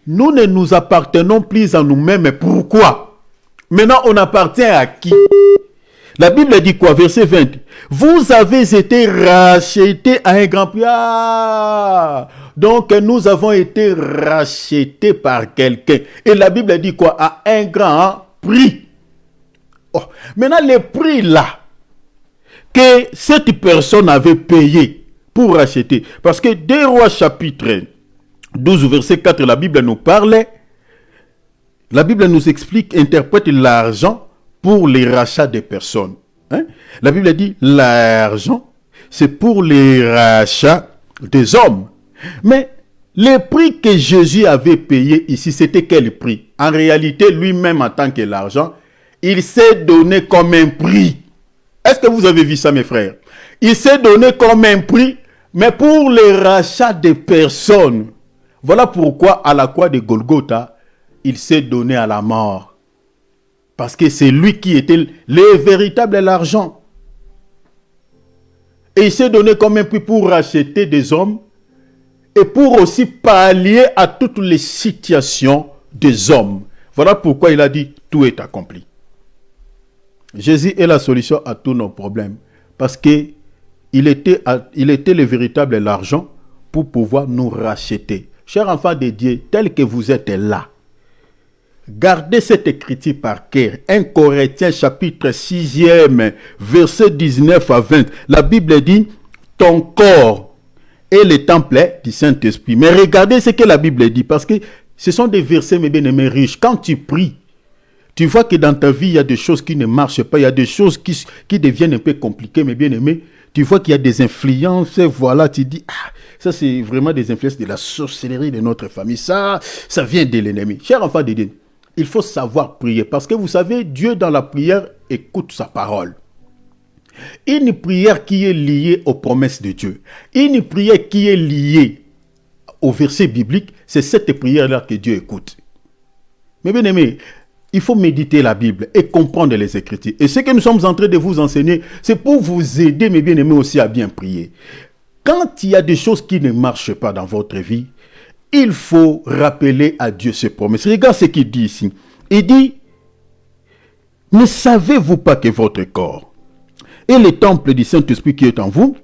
Nous ne nous appartenons plus à nous-mêmes. Mais pourquoi? Maintenant, on appartient à qui? La Bible dit quoi? Verset 20. Vous avez été rachetés à un grand prix. Donc, nous avons été rachetés par quelqu'un. Et la Bible dit quoi? À un grand prix. Maintenant, le prix là, que cette personne avait payé pour racheter. Parce que 2 Rois chapitre 12, verset 4, la Bible nous parlait. La Bible nous explique, interprète l'argent pour les rachats des personnes. La Bible dit l'argent, c'est pour les rachats des hommes. Mais le prix que Jésus avait payé ici, c'était quel prix? En réalité, lui-même en tant que l'argent, il s'est donné comme un prix. Est-ce que vous avez vu ça, mes frères? il s'est donné comme un prix, mais pour le rachat des personnes. Voilà pourquoi à la croix de Golgotha, il s'est donné à la mort. Parce que c'est lui qui était le véritable l'argent. Et il s'est donné comme un prix pour racheter des hommes et pour aussi pallier à toutes les situations des hommes. Voilà pourquoi il a dit, tout est accompli. Jésus est la solution à tous nos problèmes. Parce qu'il était le véritable l'argent pour pouvoir nous racheter. Chers enfants de Dieu, tels que vous êtes là, gardez cette écriture par cœur. 1 Corinthiens chapitre 6e, verset 19 à 20. La Bible dit, ton corps est le temple du Saint-Esprit. Mais regardez ce que la Bible dit, parce que ce sont des versets, mes bien-aimés, riches. Quand tu pries, tu vois que dans ta vie, il y a des choses qui ne marchent pas, il y a des choses qui deviennent un peu compliquées, mes bien-aimés. Tu vois qu'il y a des influences, voilà, tu dis, ah, ça c'est vraiment des influences de la sorcellerie de notre famille, ça vient de l'ennemi. Chers enfants de Dieu, il faut savoir prier, parce que vous savez, Dieu dans la prière écoute sa parole. Une prière qui est liée aux promesses de Dieu, une prière qui est liée au verset biblique, c'est cette prière-là que Dieu écoute. Mais bien aimé, il faut méditer la Bible et comprendre les Écritures. Et ce que nous sommes en train de vous enseigner, c'est pour vous aider, mes bien-aimés, aussi à bien prier. Quand il y a des choses qui ne marchent pas dans votre vie, il faut rappeler à Dieu ses promesses. Regarde ce qu'il dit ici. Il dit, ne savez-vous pas que votre corps est le temple du Saint-Esprit qui est en vous,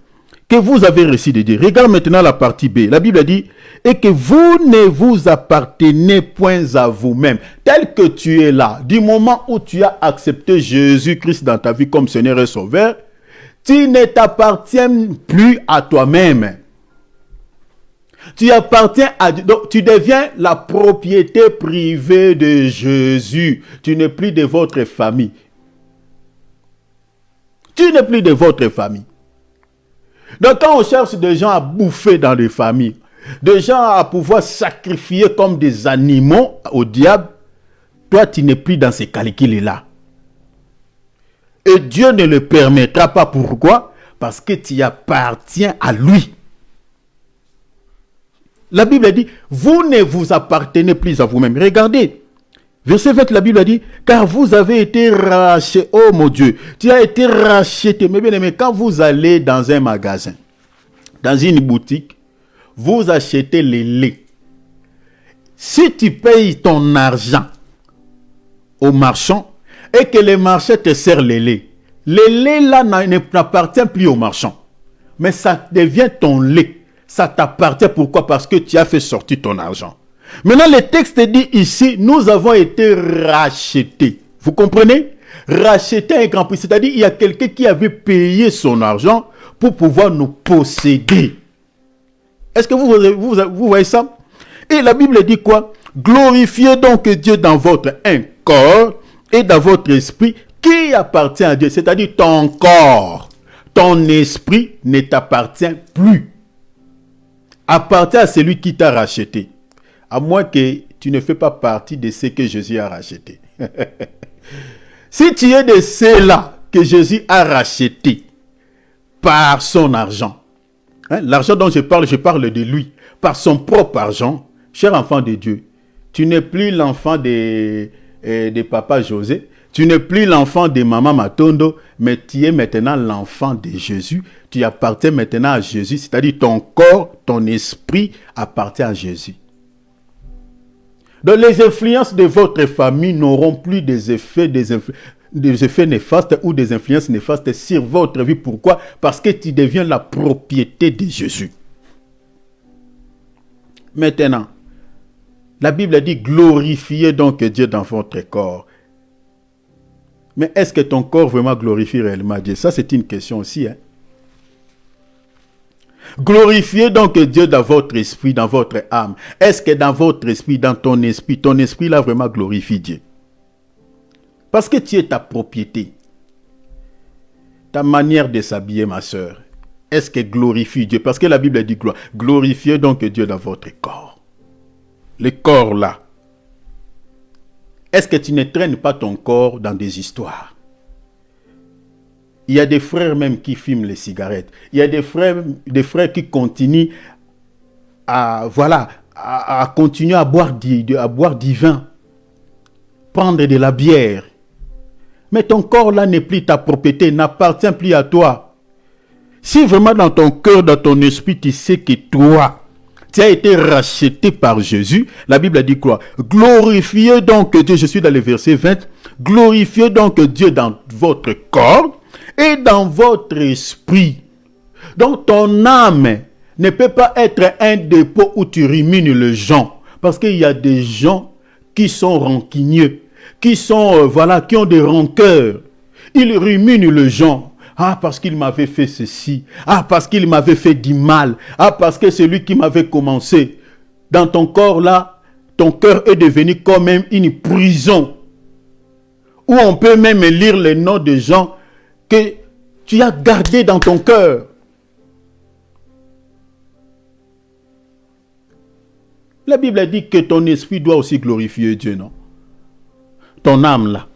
que vous avez reçu de Dieu. Regarde maintenant la partie B. La Bible dit, et que vous ne vous appartenez point à vous-même. Tel que tu es là, du moment où tu as accepté Jésus-Christ dans ta vie comme Seigneur et Sauveur, tu ne t'appartiens plus à toi-même. Tu appartiens à Dieu. Donc, tu deviens la propriété privée de Jésus. Tu n'es plus de votre famille. Tu n'es plus de votre famille. Donc, quand on cherche des gens à bouffer dans les familles, des gens à pouvoir sacrifier comme des animaux au diable, toi, tu n'es plus dans ces calculs-là. Et Dieu ne le permettra pas. Pourquoi? Parce que tu appartiens à lui. La Bible dit, vous ne vous appartenez plus à vous-même. Regardez, verset 20, la Bible a dit, car vous avez été rachetés. Oh mon Dieu, tu as été racheté. Mais bien aimé, quand vous allez dans un magasin, dans une boutique, vous achetez le lait. Si tu payes ton argent au marchand et que le marchand te sert le lait là n'appartient plus au marchand. Mais ça devient ton lait. Ça t'appartient. Pourquoi? Parce que tu as fait sortir ton argent. Maintenant, le texte dit ici, nous avons été rachetés. Vous comprenez? Racheter un grand prix. C'est-à-dire, il y a quelqu'un qui avait payé son argent pour pouvoir nous posséder. Est-ce que vous voyez ça? Et la Bible dit quoi? Glorifiez donc Dieu dans votre un corps et dans votre esprit qui appartient à Dieu. C'est-à-dire ton corps, ton esprit ne t'appartient plus. Appartient à celui qui t'a racheté. À moins que tu ne fais pas partie de ceux que Jésus a rachetés. Si tu es de ceux-là que Jésus a rachetés par son argent, hein, l'argent dont je parle de lui, par son propre argent, cher enfant de Dieu, tu n'es plus l'enfant de papa José, tu n'es plus l'enfant de maman Matondo, mais tu es maintenant l'enfant de Jésus. Tu appartiens maintenant à Jésus, c'est-à-dire ton corps, ton esprit appartient à Jésus. Donc les influences de votre famille n'auront plus des effets néfastes ou des influences néfastes sur votre vie. Pourquoi? Parce que tu deviens la propriété de Jésus. Maintenant, la Bible dit glorifiez donc Dieu dans votre corps. Mais est-ce que ton corps vraiment glorifie réellement Dieu? Ça, c'est une question aussi. Hein? Glorifiez donc Dieu dans votre esprit, dans votre âme. Est-ce que dans votre esprit, dans ton esprit là vraiment glorifie Dieu? Parce que tu es ta propriété. Ta manière de s'habiller, ma soeur, est-ce que glorifie Dieu? Parce que la Bible dit glorifiez donc Dieu dans votre corps. Le corps là. Est-ce que tu ne traînes pas ton corps dans des histoires? Il y a des frères même qui fument les cigarettes. Il y a des frères qui continuent à continuer à boire du vin, prendre de la bière. Mais ton corps là n'est plus ta propriété, n'appartient plus à toi. Si vraiment dans ton cœur, dans ton esprit, tu sais que toi, tu as été racheté par Jésus, la Bible a dit quoi? Glorifiez donc Dieu, je suis dans le verset 20, glorifiez donc Dieu dans votre corps et dans votre esprit. Donc ton âme ne peut pas être un dépôt où tu rumines les gens. Parce qu'il y a des gens qui sont rancunieux, qui sont, qui ont des rancœurs. Ils ruminent les gens. Ah, parce qu'il m'avait fait ceci. Ah, parce qu'il m'avait fait du mal. Ah, parce que c'est lui qui m'avait commencé. Dans ton corps là, ton cœur est devenu comme même une prison. Où on peut même lire les noms de gens que tu as gardés dans ton cœur. La Bible dit que ton esprit doit aussi glorifier Dieu, non? Ton âme là.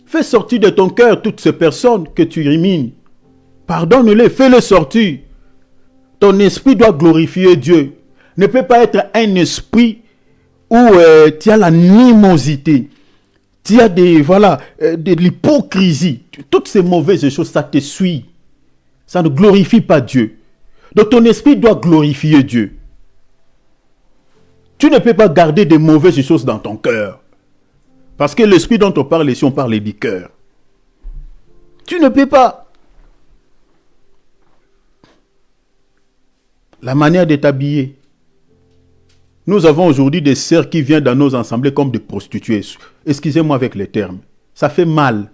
Fais sortir de ton cœur toutes ces personnes que tu rumines. Pardonne-les, fais-les sortir. Ton esprit doit glorifier Dieu. Ne peut pas être un esprit où tu as l'animosité. Tu as de l'hypocrisie. Toutes ces mauvaises choses, ça te suit. Ça ne glorifie pas Dieu. Donc ton esprit doit glorifier Dieu. Tu ne peux pas garder de mauvaises choses dans ton cœur. Parce que l'esprit dont on parle ici, on parle du cœur. Tu ne peux pas. La manière de t'habiller. Nous avons aujourd'hui des sœurs qui viennent dans nos assemblées comme des prostituées. Excusez-moi avec les termes. Ça fait mal.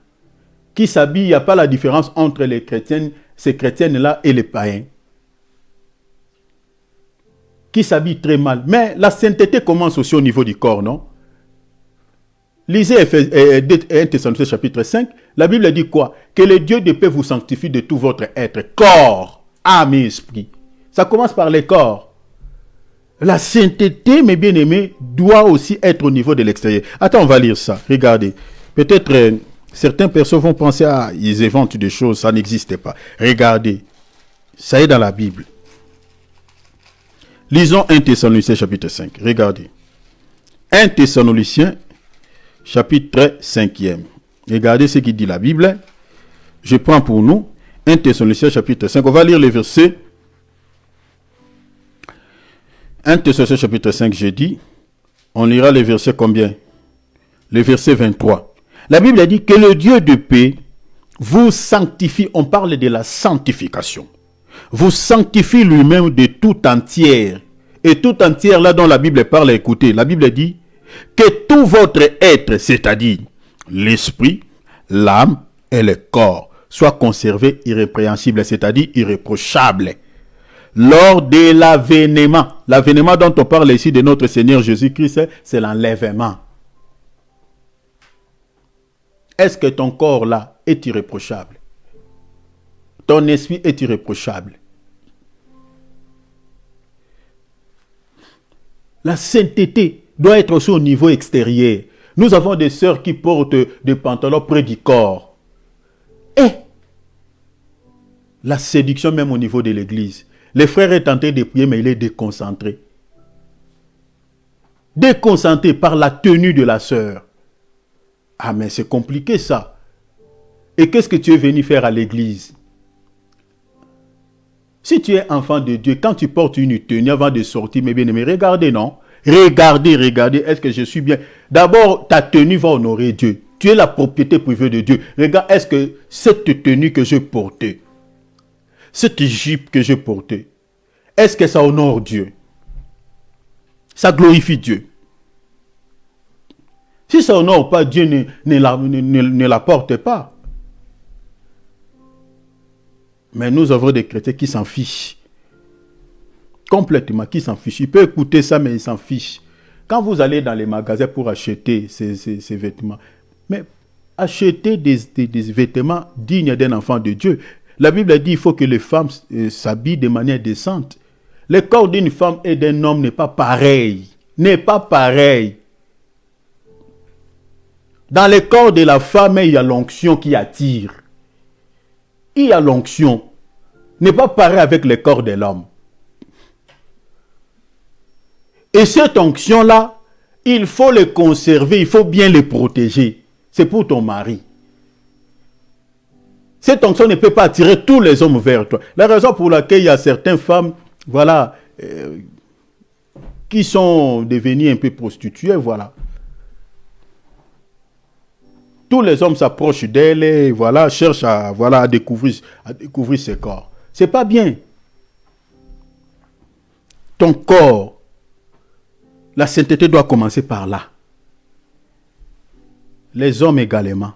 Qui s'habillent, il n'y a pas la différence entre les chrétiennes, ces chrétiennes-là et les païens. Qui s'habillent très mal. Mais la sainteté commence aussi au niveau du corps, non? Lisez 1 Thessaloniciens chapitre 5. La Bible dit quoi? Que le Dieu de paix vous sanctifie de tout votre être, corps, âme et esprit. Ça commence par les corps. La sainteté, mes bien-aimés, doit aussi être au niveau de l'extérieur. Attends, on va lire ça. Regardez. Peut-être certaines personnes vont penser, ils inventent des choses, ça n'existait pas. Regardez. Ça est dans la Bible. Lisons 1 Thessaloniciens chapitre 5. Regardez. 1 Thessaloniciens chapitre 5e. Regardez ce qu'il dit la Bible. Je prends pour nous 1 Thessaloniciens chapitre 5. On va lire les versets. 1 Thessaloniciens chapitre 5, je dis. On lira les versets combien? Le verset 23. La Bible dit que le Dieu de paix vous sanctifie. On parle de la sanctification. Vous sanctifie lui-même de tout entière. Et tout entière, là dont la Bible parle, écoutez, la Bible dit que tout votre être, c'est-à-dire l'esprit, l'âme et le corps, soit conservé irrépréhensible, c'est-à-dire irréprochable. Lors de l'avènement. L'avènement dont on parle ici de notre Seigneur Jésus-Christ, c'est l'enlèvement. Est-ce que ton corps là est irréprochable? Ton esprit est irréprochable? La sainteté doit être aussi au niveau extérieur. Nous avons des sœurs qui portent des pantalons près du corps. Et la séduction même au niveau de l'église. Le frère est en train de prier, mais il est déconcentré. Déconcentré par la tenue de la sœur. Ah, mais c'est compliqué ça. Et qu'est-ce que tu es venu faire à l'église? Si tu es enfant de Dieu, quand tu portes une tenue avant de sortir, mes bien-aimés, regardez, non? Regardez, est-ce que je suis bien? D'abord, ta tenue va honorer Dieu. Tu es la propriété privée de Dieu. Regarde, est-ce que cette tenue que je portais, cette jupe que je portais, est-ce que ça honore Dieu? Ça glorifie Dieu. Si ça honore pas Dieu, ne la porte pas. Mais nous avons des chrétiens qui s'en fichent. Complètement, qui s'en fichent. Il peut écouter ça, mais il s'en fiche. Quand vous allez dans les magasins pour acheter ces vêtements, mais achetez des vêtements dignes d'un enfant de Dieu. La Bible dit qu'il faut que les femmes s'habillent de manière décente. Le corps d'une femme et d'un homme n'est pas pareil. N'est pas pareil. Dans le corps de la femme, il y a l'onction qui attire. il y a l'onction, n'est pas pareil avec le corps de l'homme. Et cette onction-là, il faut le conserver, il faut bien le protéger. C'est pour ton mari. Cette onction ne peut pas attirer tous les hommes vers toi. La raison pour laquelle il y a certaines femmes, voilà, qui sont devenues un peu prostituées, voilà. Tous les hommes s'approchent d'elle et voilà, cherchent à découvrir ses corps. C'est pas bien. Ton corps, la sainteté doit commencer par là. Les hommes également,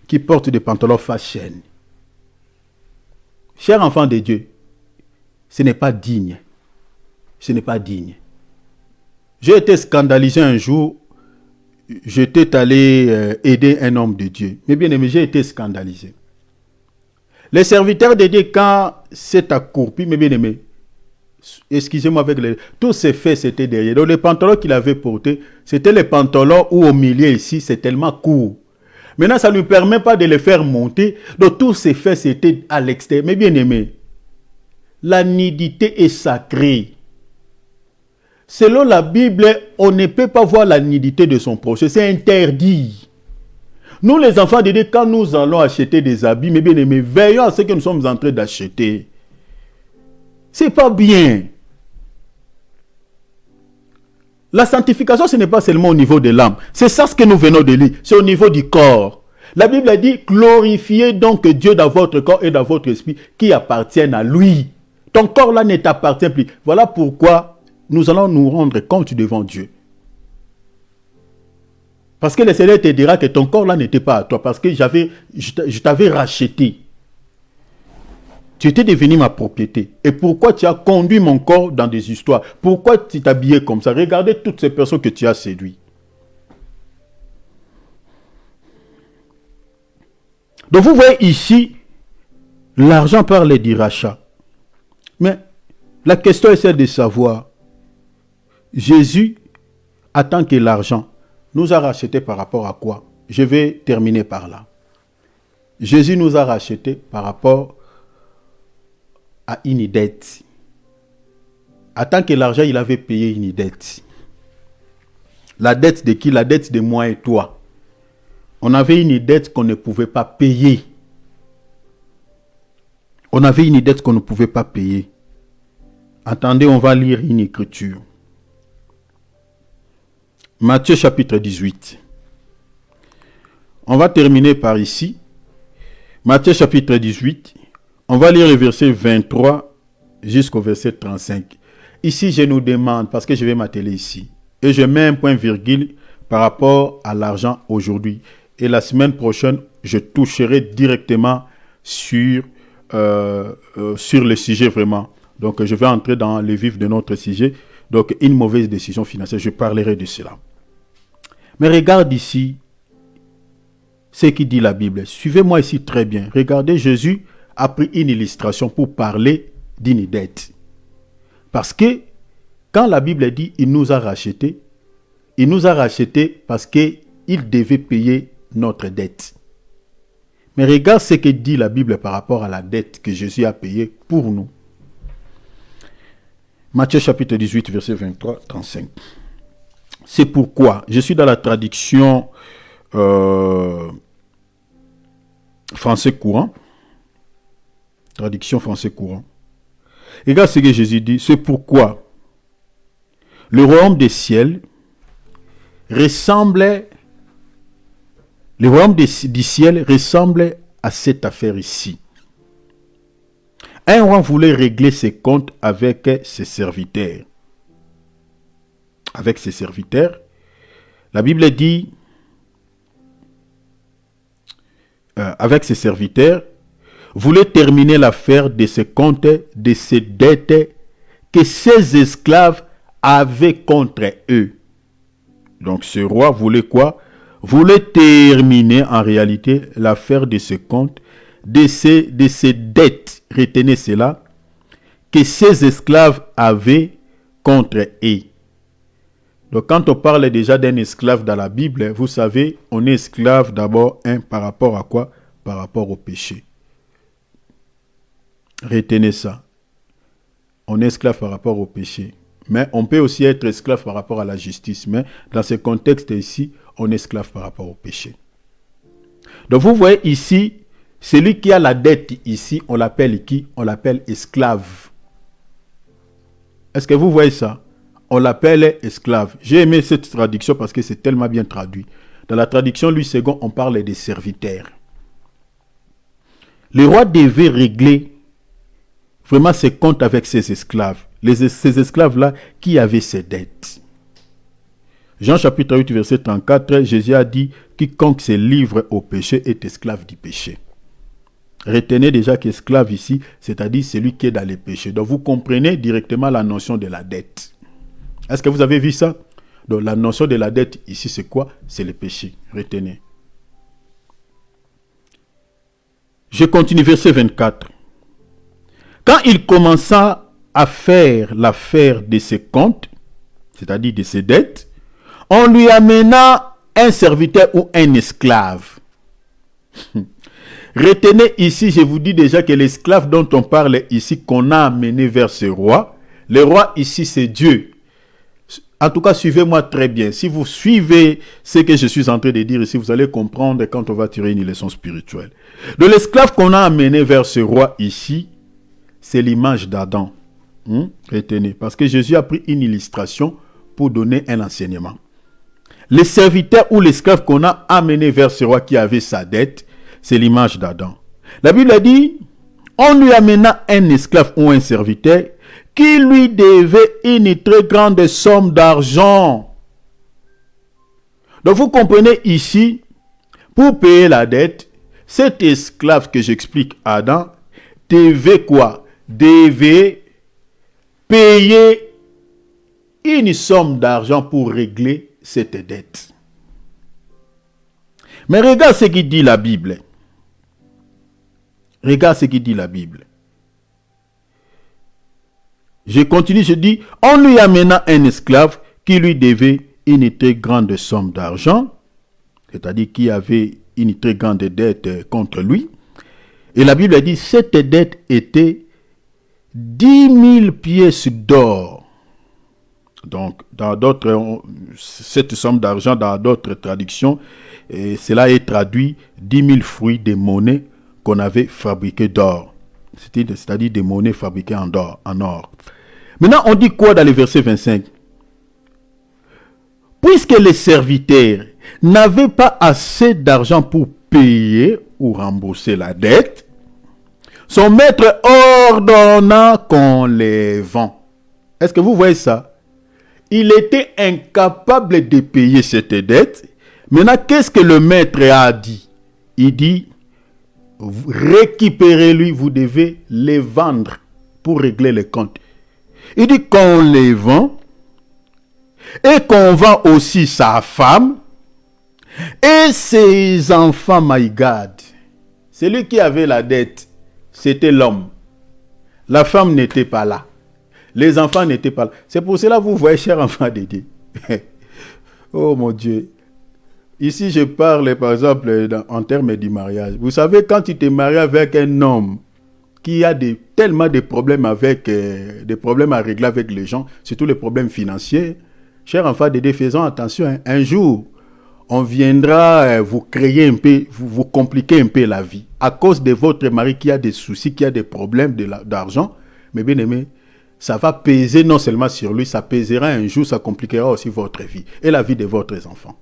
qui portent des pantalons fashion. Chers enfants de Dieu, ce n'est pas digne. Ce n'est pas digne. J'ai été scandalisé un jour. J'étais allé aider un homme de Dieu. Mais bien aimé, j'ai été scandalisé. Les serviteurs de Dieu, quand c'est accroupi, mais bien aimé, excusez-moi avec les... Tous ces faits, c'était derrière. Donc les pantalons qu'il avait portés, c'était les pantalons où au milieu ici, c'est tellement court. Maintenant, ça ne lui permet pas de les faire monter. Donc tous ces faits, c'était à l'extérieur. Mais bien aimé, la nudité est sacrée. Selon la Bible, on ne peut pas voir la nudité de son prochain. C'est interdit. Nous, les enfants de Dieu, quand nous allons acheter des habits, mais bien aimés, veillons à ce que nous sommes en train d'acheter. C'est pas bien. La sanctification, ce n'est pas seulement au niveau de l'âme. C'est ça ce que nous venons de lire. C'est au niveau du corps. La Bible a dit, glorifiez donc Dieu dans votre corps et dans votre esprit qui appartiennent à lui. Ton corps là ne t'appartient plus. Voilà pourquoi nous allons nous rendre compte devant Dieu. Parce que le Seigneur te dira que ton corps là n'était pas à toi. Parce que je t'avais racheté. Tu étais devenu ma propriété. Et pourquoi tu as conduit mon corps dans des histoires? Pourquoi tu t'habillais comme ça? Regardez toutes ces personnes que tu as séduites. Donc vous voyez ici, l'argent parle du rachat. Mais la question est celle de savoir, Jésus, en tant que l'argent, nous a racheté par rapport à quoi? Je vais terminer par là. Jésus nous a racheté par rapport à une dette. En tant que l'argent, il avait payé une dette. La dette de qui? La dette de moi et toi. On avait une dette qu'on ne pouvait pas payer. On avait une dette qu'on ne pouvait pas payer. Attendez, on va lire une écriture. Matthieu chapitre 18. On va terminer par ici. Matthieu chapitre 18. On va lire le verset 23 jusqu'au verset 35. Ici, je nous demande, parce que je vais m'atteler ici, et je mets un point virgule par rapport à l'argent aujourd'hui. Et la semaine prochaine, je toucherai directement sur le sujet vraiment. Donc, je vais entrer dans le vif de notre sujet. Donc, une mauvaise décision financière, je parlerai de cela. Mais regarde ici ce qui dit la Bible. Suivez-moi ici très bien. Regardez, Jésus a pris une illustration pour parler d'une dette. Parce que quand la Bible dit « il nous a rachetés », parce qu'il devait payer notre dette. Mais regarde ce que dit la Bible par rapport à la dette que Jésus a payée pour nous. Matthieu chapitre 18, verset 23-35. C'est pourquoi, je suis dans la traduction français courant. Traduction français courant. Regarde ce que Jésus dit. C'est pourquoi le royaume des ciels ressemble à cette affaire ici. Un roi voulait régler ses comptes avec ses serviteurs. La Bible dit, avec ses serviteurs, voulait terminer l'affaire de ses comptes, de ses dettes que ses esclaves avaient contre eux. Donc ce roi voulait quoi? Voulait terminer en réalité l'affaire de ses comptes, de ses dettes, retenez cela, que ses esclaves avaient contre eux. Donc quand on parle déjà d'un esclave dans la Bible, vous savez, on est esclave d'abord par rapport à quoi? Par rapport au péché. Retenez ça. On est esclave par rapport au péché. Mais on peut aussi être esclave par rapport à la justice. Mais dans ce contexte ici, on est esclave par rapport au péché. Donc vous voyez ici, celui qui a la dette ici, on l'appelle qui? On l'appelle esclave. Est-ce que vous voyez ça? On l'appelle esclave. J'ai aimé cette traduction parce que c'est tellement bien traduit. Dans la traduction Louis II, on parle des serviteurs. Le roi devait régler vraiment ses comptes avec ses esclaves. Ces esclaves-là qui avaient ses dettes. Jean chapitre 8, verset 34, Jésus a dit, quiconque se livre au péché est esclave du péché. Retenez déjà qu'esclave ici, c'est-à-dire celui qui est dans les péchés. Donc vous comprenez directement la notion de la dette. Est-ce que vous avez vu ça? Donc la notion de la dette ici, c'est quoi? C'est le péché. Retenez. Je continue, verset 24. Quand il commença à faire l'affaire de ses comptes, c'est-à-dire de ses dettes, on lui amena un serviteur ou un esclave. Retenez ici, je vous dis déjà que l'esclave dont on parle ici, qu'on a amené vers ce roi, le roi ici c'est Dieu. En tout cas, suivez-moi très bien. Si vous suivez ce que je suis en train de dire ici, vous allez comprendre quand on va tirer une leçon spirituelle. De l'esclave qu'on a amené vers ce roi ici, c'est l'image d'Adam. Retenez, parce que Jésus a pris une illustration pour donner un enseignement. Le serviteur ou l'esclave qu'on a amené vers ce roi qui avait sa dette, c'est l'image d'Adam. La Bible a dit, on lui amena un esclave ou un serviteur qui lui devait une très grande somme d'argent. Donc vous comprenez ici, pour payer la dette, cet esclave que j'explique Adam, devait quoi? Devait payer une somme d'argent pour régler cette dette. Mais regarde ce qu'il dit la Bible. Regarde ce qu'il dit la Bible. Je continue, je dis, on lui amena un esclave qui lui devait une très grande somme d'argent, c'est-à-dire qui avait une très grande dette contre lui. Et la Bible dit, cette dette était 10 000 pièces d'or. Donc, dans d'autres, cette somme d'argent, dans d'autres traductions, cela est traduit 10 000 fruits de monnaie qu'on avait fabriqués d'or. C'est-à-dire des monnaies fabriquées en or. Maintenant, on dit quoi dans le verset 25? Puisque les serviteurs n'avaient pas assez d'argent pour payer ou rembourser la dette, son maître ordonna qu'on les vend. Est-ce que vous voyez ça? Il était incapable de payer cette dette. Maintenant, qu'est-ce que le maître a dit? Il dit, récupérez-lui, vous devez les vendre pour régler les comptes. Il dit qu'on les vend et qu'on vend aussi sa femme et ses enfants, my God. Celui qui avait la dette, c'était l'homme. La femme n'était pas là. Les enfants n'étaient pas là. C'est pour cela que vous voyez, chers enfants de Dieu. Oh mon Dieu. Ici, je parle par exemple en termes du mariage. Vous savez, quand tu te maries avec un homme qui a tellement de problèmes des problèmes à régler avec les gens, surtout les problèmes financiers, chers enfants de Dieu, faisons attention. Hein. Un jour, on viendra vous créer un peu, vous compliquer un peu la vie. À cause de votre mari qui a des soucis, qui a des problèmes d'argent, mais bien aimé, ça va peser non seulement sur lui, ça pèsera un jour, ça compliquera aussi votre vie et la vie de votre enfants.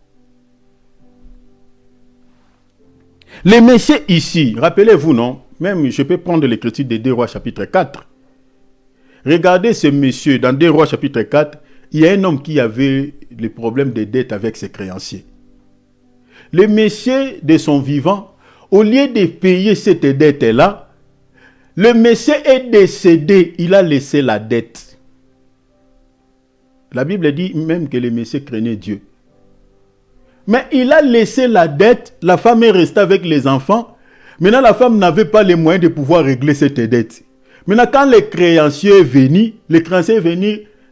Les messieurs ici, rappelez-vous, non? Même je peux prendre l'écriture de 2 Rois chapitre 4. Regardez ce monsieur, dans 2 Rois chapitre 4, il y a un homme qui avait les problèmes de dette avec ses créanciers. Le monsieur de son vivant, au lieu de payer cette dette-là, le monsieur est décédé, il a laissé la dette. La Bible dit même que le monsieur craignait Dieu. Mais il a laissé la dette, la femme est restée avec les enfants. Maintenant, la femme n'avait pas les moyens de pouvoir régler cette dette. Maintenant, quand le créancier est venu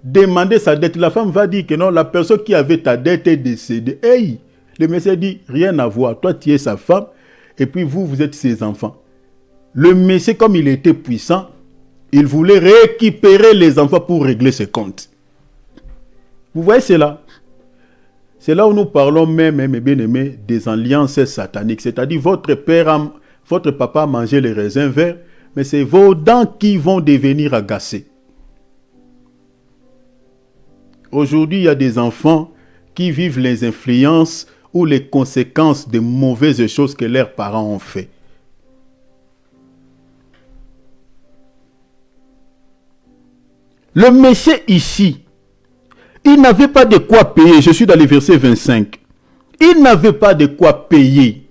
demander sa dette, la femme va dire que non, la personne qui avait ta dette est décédée. Hey, le monsieur dit, rien à voir. Toi, tu es sa femme, et puis vous êtes ses enfants. Le monsieur, comme il était puissant, Il voulait récupérer les enfants pour régler ses comptes. Vous voyez cela? C'est là où nous parlons même, mes bien-aimés, des alliances sataniques. C'est-à-dire votre papa a mangé les raisins verts, mais c'est vos dents qui vont devenir agacées. Aujourd'hui, il y a des enfants qui vivent les influences ou les conséquences des mauvaises choses que leurs parents ont fait. Le monsieur ici, il n'avait pas de quoi payer. Je suis dans le verset 25. Il n'avait pas de quoi payer.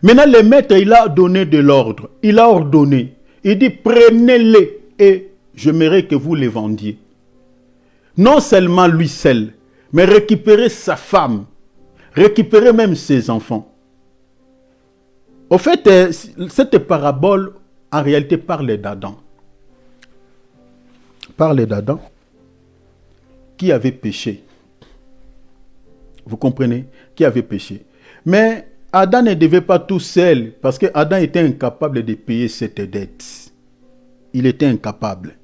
Maintenant, le maître, il a donné de l'ordre. Il a ordonné. Il dit, prenez-les et j'aimerais que vous les vendiez. Non seulement lui seul, mais récupérer sa femme. Récupérer même ses enfants. Au fait, cette parabole, en réalité, parle d'Adam. Parle d'Adam qui avait péché. Vous comprenez? Qui avait péché. Mais Adam ne devait pas tout seul, parce que Adam était incapable de payer cette dette. Il était incapable.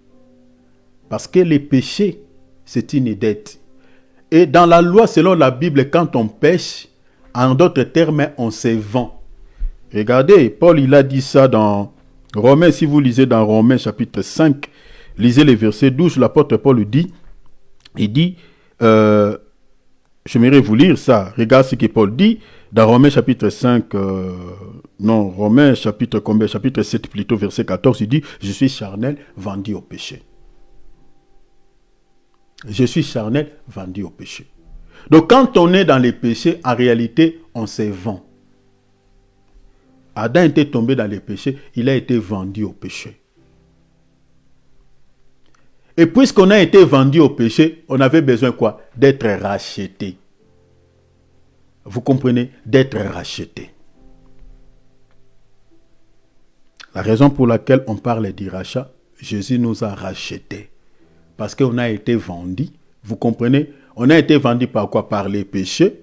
Parce que le péché, c'est une dette. Et dans la loi, selon la Bible, quand on pêche, en d'autres termes, on se vend. Regardez, Paul, il a dit ça dans Romains, si vous lisez dans Romains chapitre 5, lisez les versets 12, l'apôtre Paul dit, il dit, j'aimerais vous lire ça, regarde ce que Paul dit, dans Romains chapitre 5, Romains chapitre combien, chapitre 7 plutôt, verset 14, il dit, je suis charnel, vendu au péché. Je suis charnel, vendu au péché. Donc quand on est dans les péchés, en réalité, on se vend. Adam était tombé dans les péchés, il a été vendu au péché. Et puisqu'on a été vendu au péché, on avait besoin quoi? D'être racheté. Vous comprenez? D'être racheté. La raison pour laquelle on parle du rachat, Jésus nous a rachetés. Parce qu'on a été vendu. Vous comprenez? On a été vendu par quoi? Par les péchés.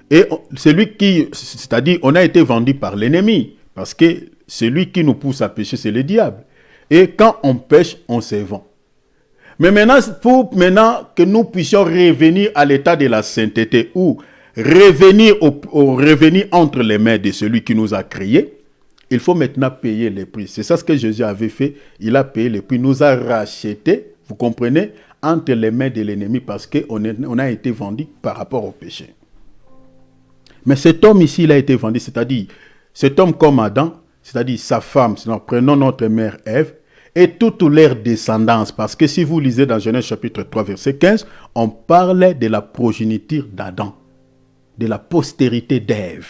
Et c'est-à-dire, on a été vendu par l'ennemi. Parce que celui qui nous pousse à pécher, c'est le diable. Et quand on pêche, on se vend. Mais maintenant, pour que nous puissions revenir à l'état de la sainteté ou revenir revenir entre les mains de celui qui nous a créés, il faut maintenant payer les prix. C'est ça ce que Jésus avait fait. Il a payé les prix, nous a rachetés, vous comprenez, entre les mains de l'ennemi parce qu'on a été vendu par rapport au péché. Mais cet homme ici, il a été vendu, c'est-à-dire, cet homme comme Adam, c'est-à-dire sa femme, prenons notre mère Ève, et toute leur descendance. Parce que si vous lisez dans Genèse chapitre 3, verset 15, on parle de la progéniture d'Adam, de la postérité d'Ève.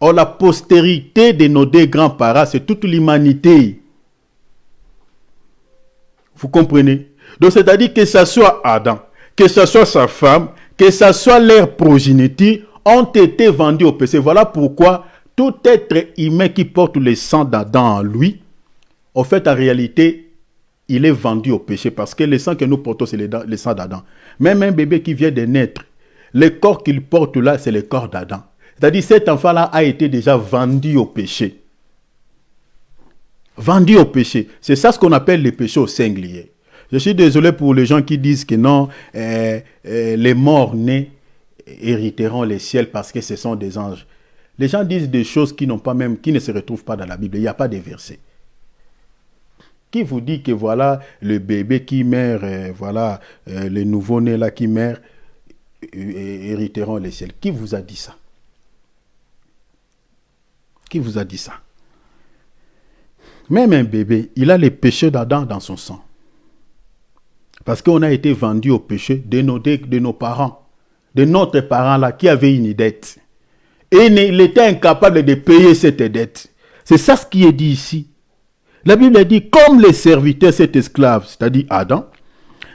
Or, la postérité de nos deux grands-parents, c'est toute l'humanité. Vous comprenez? Donc, c'est-à-dire que ce soit Adam, que ce soit sa femme, que ce soit leur progéniture, ont été vendus au péché. Voilà pourquoi tout être humain qui porte le sang d'Adam en lui, en fait, en réalité, il est vendu au péché parce que le sang que nous portons, c'est le sang d'Adam. Même un bébé qui vient de naître, le corps qu'il porte là, c'est le corps d'Adam. C'est-à-dire cet enfant-là a été déjà vendu au péché. Vendu au péché. C'est ça ce qu'on appelle le péché au singulier. Je suis désolé pour les gens qui disent que non, les morts nés hériteront les ciels parce que ce sont des anges. Les gens disent des choses qui ne se retrouvent pas dans la Bible. Il n'y a pas de versets. Qui vous dit que voilà le bébé qui meurt, le nouveau-né là qui meurt, hériteront les ciels? Qui vous a dit ça? Qui vous a dit ça? Même un bébé, il a les péchés d'Adam dans son sang. Parce qu'on a été vendu au péché de nos parents, de notre parent là qui avait une dette. Et il était incapable de payer cette dette. C'est ça ce qui est dit ici. La Bible dit, comme les serviteurs, cet esclave, c'est-à-dire Adam,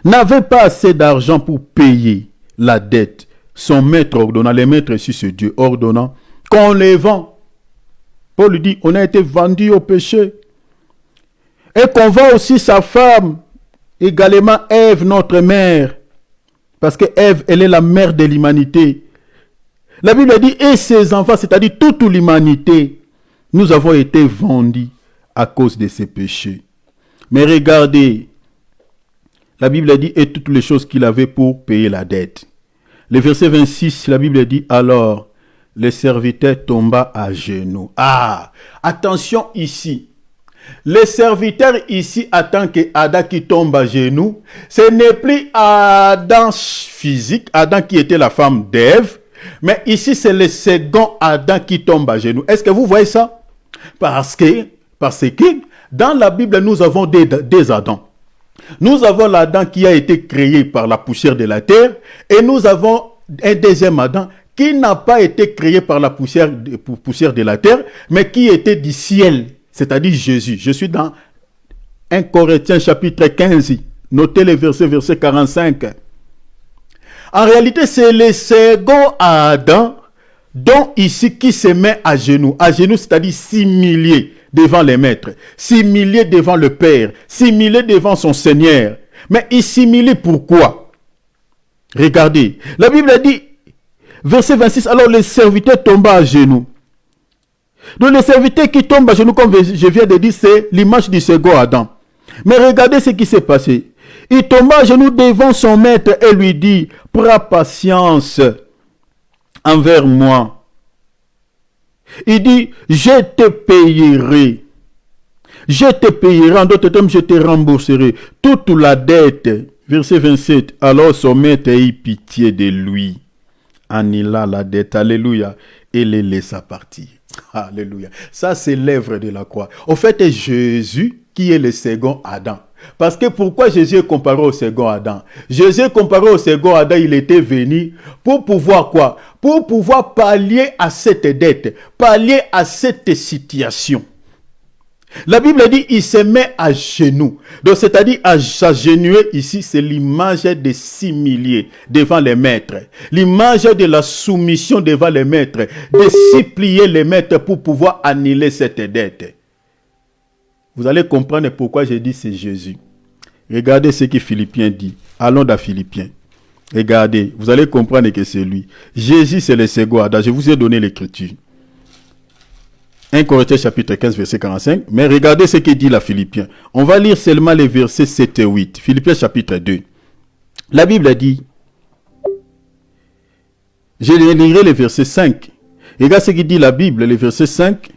n'avait pas assez d'argent pour payer la dette, son maître ordonnant, les maîtres ici c'est Dieu, ordonnant qu'on les vend. Paul dit, on a été vendu au péché. Et qu'on vend aussi sa femme, également Ève, notre mère. Parce que Ève, elle est la mère de l'humanité. La Bible dit, et ses enfants, c'est-à-dire toute l'humanité, nous avons été vendus à cause de ces péchés. Mais regardez, la Bible dit, et toutes les choses qu'il avait pour payer la dette. Le verset 26, la Bible dit, alors, le serviteur tomba à genoux. Ah, attention ici. Le serviteur ici attend que Adam qui tombe à genoux. Ce n'est plus Adam physique, Adam qui était la femme d'Ève. Mais ici, c'est le second Adam qui tombe à genoux. Est-ce que vous voyez ça? Parce que dans la Bible, nous avons des Adams. Nous avons l'Adam qui a été créé par la poussière de la terre. Et nous avons un deuxième Adam qui n'a pas été créé par la poussière de la terre, mais qui était du ciel, c'est-à-dire Jésus. Je suis dans 1 Corinthiens chapitre 15. Notez le verset 45. En réalité, c'est le second Adam, dont ici qui se met à genoux. À genoux, c'est-à-dire s'humilier devant les maîtres, s'humilier devant le Père, s'humilier devant son Seigneur. Mais il s'humilie pourquoi? Regardez, la Bible dit, verset 26, alors le serviteur tomba à genoux. Donc le serviteur qui tombe à genoux, comme je viens de dire, c'est l'image du second Adam. Mais regardez ce qui s'est passé. Il tomba à genoux devant son maître et lui dit, prends patience envers moi. Il dit, je te payerai. Je te payerai, en d'autres termes, je te rembourserai toute la dette. Verset 27, alors son maître eut pitié de lui. Annula la dette, alléluia, et les laissa partir. Alléluia. Ça, c'est l'œuvre de la croix. Au fait, c'est Jésus qui est le second Adam. Parce que pourquoi Jésus est comparé au second Adam? Jésus est comparé au second Adam, il était venu pour pouvoir quoi? Pour pouvoir pallier à cette dette, pallier à cette situation. La Bible dit, il se met à genoux. Donc, c'est-à-dire, à s'agenouiller ici, c'est l'image de s'humilier devant les maîtres. L'image de la soumission devant les maîtres. De supplier les maîtres pour pouvoir annuler cette dette. Vous allez comprendre pourquoi j'ai dit c'est Jésus. Regardez ce que Philippiens dit. Allons dans Philippiens. Regardez, vous allez comprendre que c'est lui. Jésus, c'est le second Adam. Je vous ai donné l'écriture. 1 Corinthiens chapitre 15, verset 45. Mais regardez ce que dit la Philippiens. On va lire seulement les versets 7 et 8. Philippiens chapitre 2. La Bible dit, je lirai le verset 5. Regarde ce que dit la Bible, le verset 5.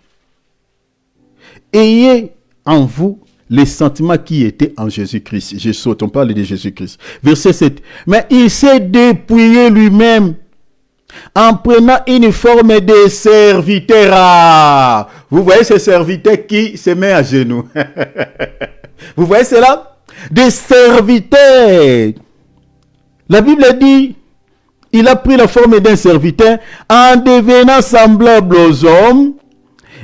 Ayez en vous les sentiments qui étaient en Jésus-Christ. Je saute, on parle de Jésus-Christ. Verset 7. Mais il s'est dépouillé lui-même en prenant une forme de serviteur. Ah, vous voyez ce serviteur qui se met à genoux. Vous voyez cela? Des serviteurs. La Bible dit, il a pris la forme d'un serviteur en devenant semblable aux hommes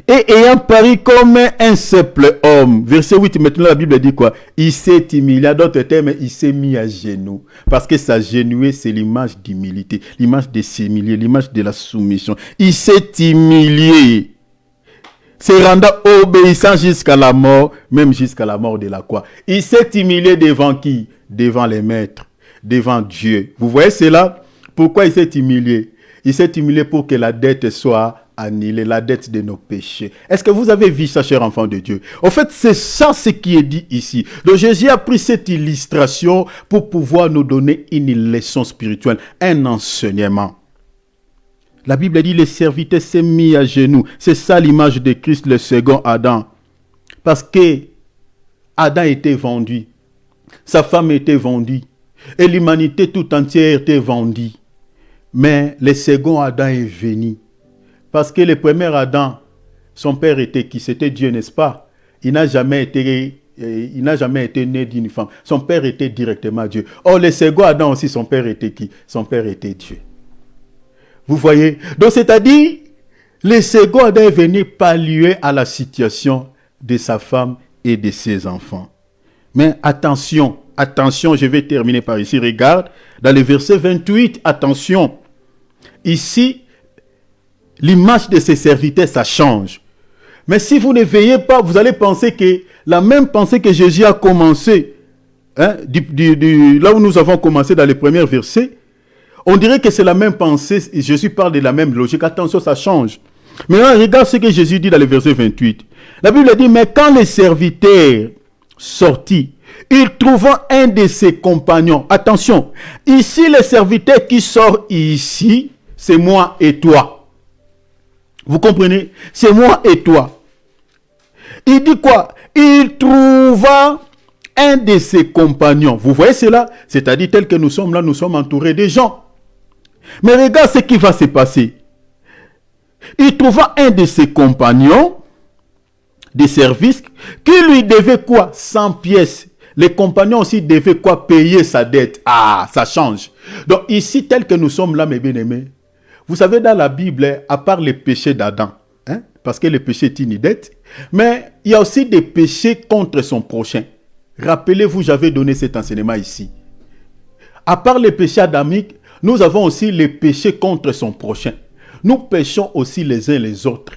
et ayant paru comme un simple homme. Verset 8, maintenant la Bible dit quoi? Il s'est humilié, d'autres termes, il s'est mis à genoux. Parce que s'agenouiller, c'est l'image d'humilité, l'image de s'humilier, l'image de la soumission. Il s'est humilié, se rendant obéissant jusqu'à la mort, même jusqu'à la mort de la croix. Il s'est humilié devant qui? Devant les maîtres, devant Dieu. Vous voyez cela? Pourquoi il s'est humilié? Il s'est humilié pour que la dette soit annuler la dette de nos péchés. Est-ce que vous avez vu ça, cher enfant de Dieu? En fait, c'est ça ce qui est dit ici. Donc Jésus a pris cette illustration pour pouvoir nous donner une leçon spirituelle, un enseignement. La Bible dit, le serviteur s'est mis à genoux. C'est ça l'image de Christ, le second Adam. Parce que Adam était vendu. Sa femme était vendue. Et l'humanité tout entière était vendue. Mais le second Adam est venu. Parce que le premier Adam, son père était qui? C'était Dieu, n'est-ce pas? Il n'a jamais été né d'une femme. Son père était directement Dieu. Or, le second Adam aussi, son père était qui? Son père était Dieu. Vous voyez? Donc, c'est-à-dire, le second Adam est venu pallier à la situation de sa femme et de ses enfants. Mais attention, je vais terminer par ici. Regarde, dans le verset 28, attention. Ici, l'image de ces serviteurs, ça change. Mais si vous ne veillez pas, vous allez penser que la même pensée que Jésus a commencé, là où nous avons commencé dans les premiers versets, on dirait que c'est la même pensée. Jésus parle de la même logique. Attention, ça change. Maintenant, regarde ce que Jésus dit dans le verset 28. La Bible dit, mais quand les serviteurs sortit, il trouva un de ses compagnons. Attention, ici le serviteur qui sort ici, c'est moi et toi. Vous comprenez? C'est moi et toi. Il dit quoi? Il trouva un de ses compagnons. Vous voyez cela? C'est-à-dire tel que nous sommes là, nous sommes entourés de gens. Mais regarde ce qui va se passer. Il trouva un de ses compagnons de service qui lui devait quoi? 100 pièces. Les compagnons aussi devaient quoi? Payer sa dette. Ah, ça change. Donc ici, tel que nous sommes là, mes bien-aimés, vous savez, dans la Bible, à part les péchés d'Adam, parce que le péché est une dette, mais il y a aussi des péchés contre son prochain. Rappelez-vous, j'avais donné cet enseignement ici. À part les péchés adamiques, nous avons aussi les péchés contre son prochain. Nous péchons aussi les uns les autres.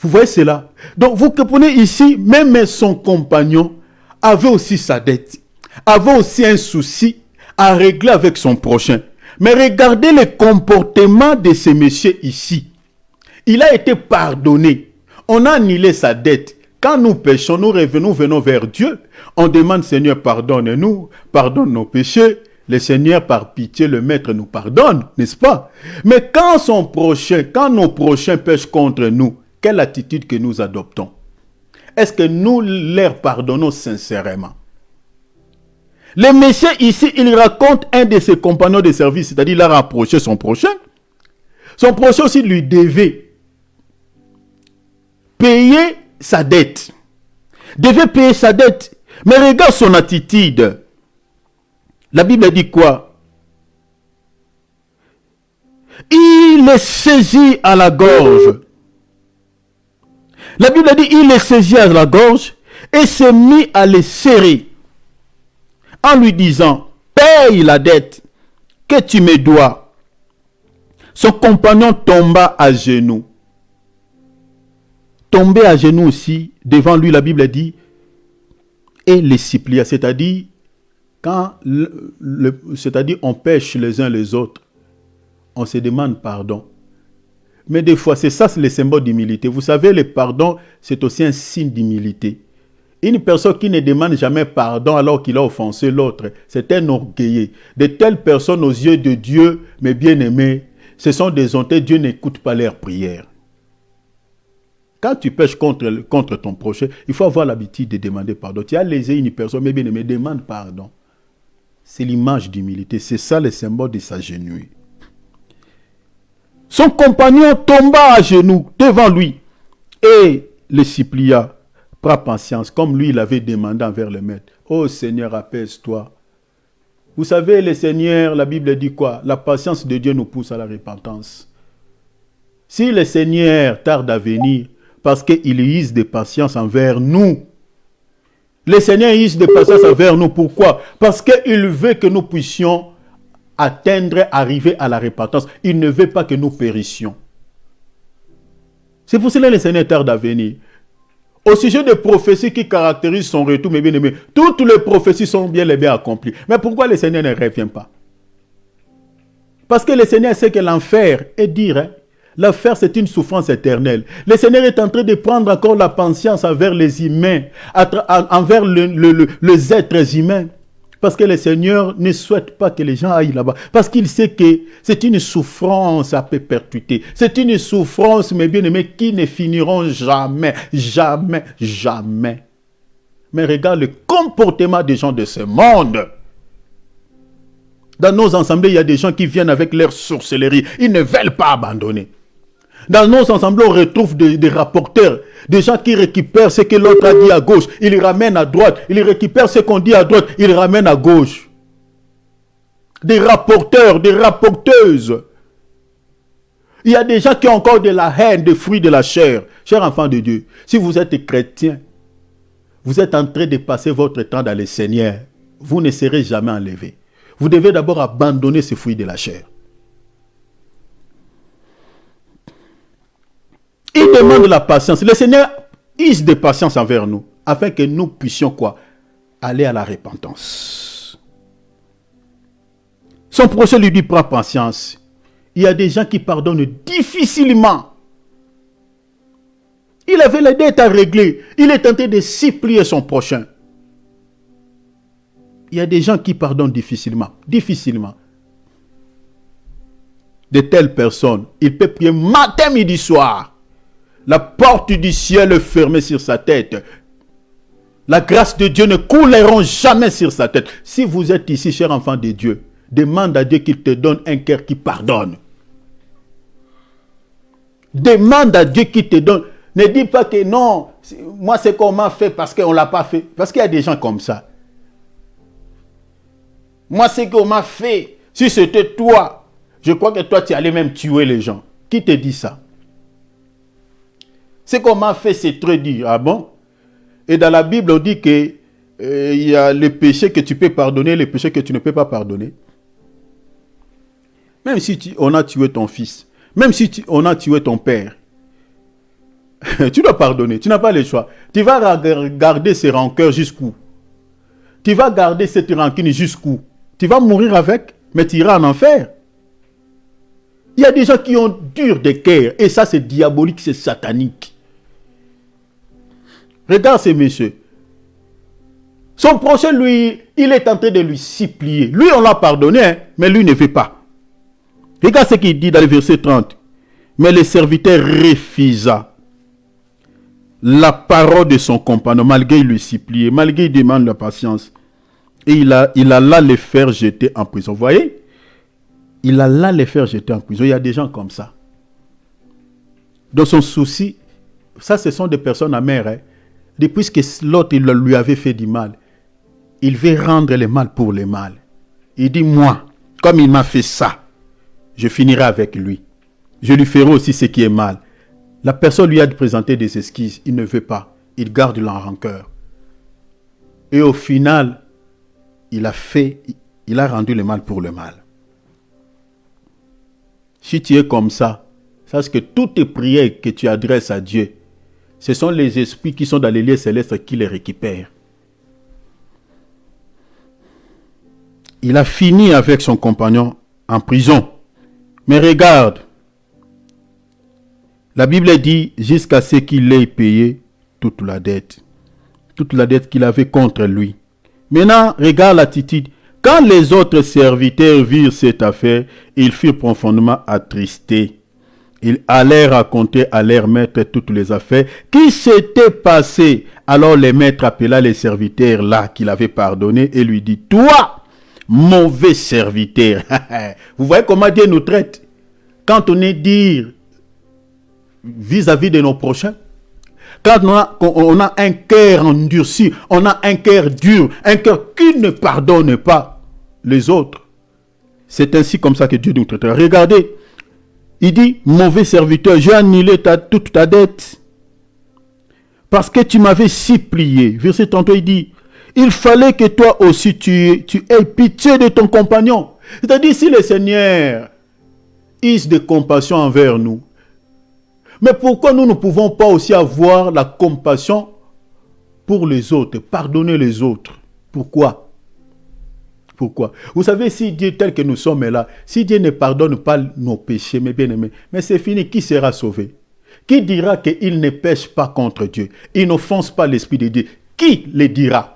Vous voyez cela? Donc vous comprenez ici, même son compagnon avait aussi sa dette, avait aussi un souci à régler avec son prochain. Mais regardez le comportement de ce monsieur ici. Il a été pardonné. On a annulé sa dette. Quand nous péchons, nous venons vers Dieu. On demande, Seigneur, pardonne-nous, pardonne nos péchés. Le Seigneur, par pitié, le Maître nous pardonne, n'est-ce pas? Mais quand nos prochains pêchent contre nous, quelle attitude que nous adoptons? Est-ce que nous leur pardonnons sincèrement? Le monsieur ici, il raconte un de ses compagnons de service, c'est-à-dire il a rapproché son prochain. Son prochain aussi lui devait payer sa dette. Devait payer sa dette. Mais regarde son attitude. La Bible dit quoi? Il le saisit à la gorge. La Bible dit il le saisit à la gorge et s'est mis à le serrer en lui disant, paye la dette que tu me dois. Son compagnon tomba à genoux. Tombé à genoux aussi, devant lui, la Bible dit, et les supplia, c'est-à-dire, c'est-à-dire on pêche les uns les autres, on se demande pardon. Mais des fois, c'est ça, c'est le symbole d'humilité. Vous savez, le pardon, c'est aussi un signe d'humilité. Une personne qui ne demande jamais pardon alors qu'il a offensé l'autre, c'est un orgueilleux. De telles personnes aux yeux de Dieu, mes bien-aimés, ce sont des honteux. Dieu n'écoute pas leurs prières. Quand tu pêches contre ton prochain, il faut avoir l'habitude de demander pardon. Tu as lésé une personne, mes bien-aimés, demande pardon. C'est l'image d'humilité. C'est ça le symbole de s'agenouiller. Son compagnon tomba à genoux devant lui et le supplia. Prends patience, comme lui il avait demandé envers le maître. Oh Seigneur, apaise-toi. Vous savez, le Seigneur, la Bible dit quoi? La patience de Dieu nous pousse à la repentance. Si le Seigneur tarde à venir, parce qu'il use de patience envers nous. Le Seigneur use de patience envers nous. Pourquoi? Parce qu'il veut que nous puissions arriver à la repentance. Il ne veut pas que nous périssions. C'est pour cela que le Seigneur tarde à venir. Au sujet des prophéties qui caractérisent son retour, mes bien-aimés, toutes les prophéties sont bien et bien accomplies. Mais pourquoi le Seigneur ne revient pas? Parce que le Seigneur sait que l'enfer est dire, l'enfer c'est une souffrance éternelle. Le Seigneur est en train de prendre encore la patience envers les humains, envers les êtres humains. Parce que le Seigneur ne souhaite pas que les gens aillent là-bas. Parce qu'il sait que c'est une souffrance à perpétuité. C'est une souffrance, mes bien-aimés, qui ne finiront jamais, jamais, jamais. Mais regarde le comportement des gens de ce monde. Dans nos assemblées, il y a des gens qui viennent avec leur sorcellerie. Ils ne veulent pas abandonner. Dans nos assemblées, on retrouve des rapporteurs, des gens qui récupèrent ce que l'autre a dit à gauche, ils les ramènent à droite, ils récupèrent ce qu'on dit à droite, ils les ramènent à gauche. Des rapporteurs, des rapporteuses. Il y a des gens qui ont encore de la haine, des fruits de la chair. Chers enfants de Dieu, si vous êtes chrétien, vous êtes en train de passer votre temps dans le Seigneur, vous ne serez jamais enlevé. Vous devez d'abord abandonner ces fruits de la chair. Il demande la patience. Le Seigneur use de patience envers nous, afin que nous puissions quoi? Aller à la repentance. Son prochain lui dit, prends patience. Il y a des gens qui pardonnent difficilement. Il avait les dettes à régler. Il est tenté de supplier son prochain. Il y a des gens qui pardonnent difficilement. Difficilement. De telles personnes, il peut prier matin, midi, soir. La porte du ciel est fermée sur sa tête. La grâce de Dieu ne couleront jamais sur sa tête. Si vous êtes ici, cher enfant de Dieu, demande à Dieu qu'il te donne un cœur qui pardonne. Demande à Dieu qu'il te donne. Ne dis pas que non, moi c'est qu'on m'a fait parce qu'on ne l'a pas fait. Parce qu'il y a des gens comme ça. Moi c'est qu'on m'a fait. Si c'était toi, je crois que toi tu allais même tuer les gens. Qui te dit ça? Ce qu'on m'a fait, c'est très dur. Ah bon? Et dans la Bible, on dit que il y a les péchés que tu peux pardonner, les péchés que tu ne peux pas pardonner. Même si on a tué ton fils, même si on a tué ton père, tu dois pardonner, tu n'as pas le choix. Tu vas garder ces rancœurs jusqu'où? Tu vas garder cette rancune jusqu'où? Tu vas mourir avec, mais tu iras en enfer. Il y a des gens qui ont dur de cœur, et ça c'est diabolique, c'est satanique. Regarde ces messieurs. Son prochain, lui, il est en train de lui supplier. Lui, on l'a pardonné, hein, mais lui ne fait pas. Regarde ce qu'il dit dans le verset 30. Mais le serviteur refusa la parole de son compagnon, malgré il lui suppliait, malgré il demande la patience. Et il alla les faire jeter en prison. Vous voyez? Il alla les faire jeter en prison. Il y a des gens comme ça. Dans son souci, ça, ce sont des personnes amères, hein. Depuis que l'autre il lui avait fait du mal, il veut rendre le mal pour le mal. Il dit, moi, comme il m'a fait ça, je finirai avec lui. Je lui ferai aussi ce qui est mal. La personne lui a présenté des excuses. Il ne veut pas. Il garde la rancœur. Et au final, il a rendu le mal pour le mal. Si tu es comme ça, sache que toutes tes prières que tu adresses à Dieu, ce sont les esprits qui sont dans les lieux célestes qui les récupèrent. Il a fini avec son compagnon en prison. Mais regarde, la Bible dit jusqu'à ce qu'il ait payé toute la dette qu'il avait contre lui. Maintenant, regarde l'attitude. Quand les autres serviteurs virent cette affaire, ils furent profondément attristés. Ils allaient raconter à leur maître toutes les affaires qui s'étaient passées. Alors le maître appela les serviteurs là qu'il avait pardonné et lui dit, toi, mauvais serviteur. Vous voyez comment Dieu nous traite quand on est dire vis-à-vis de nos prochains. Quand on a un cœur endurci, on a un cœur dur, un cœur qui ne pardonne pas les autres. C'est ainsi comme ça que Dieu nous traite. Regardez. Il dit, mauvais serviteur, j'ai annulé toute ta dette. Parce que tu m'avais supplié. Verset 33, il dit, il fallait que toi aussi tu aies pitié de ton compagnon. C'est-à-dire, si le Seigneur use de compassion envers nous, mais pourquoi nous ne pouvons pas aussi avoir la compassion pour les autres, pardonner les autres? Pourquoi? Pourquoi? Vous savez, si Dieu tel que nous sommes là, si Dieu ne pardonne pas nos péchés, mes bien-aimés, mais c'est fini, qui sera sauvé? Qui dira qu'il ne pêche pas contre Dieu? Il n'offense pas l'Esprit de Dieu. Qui le dira?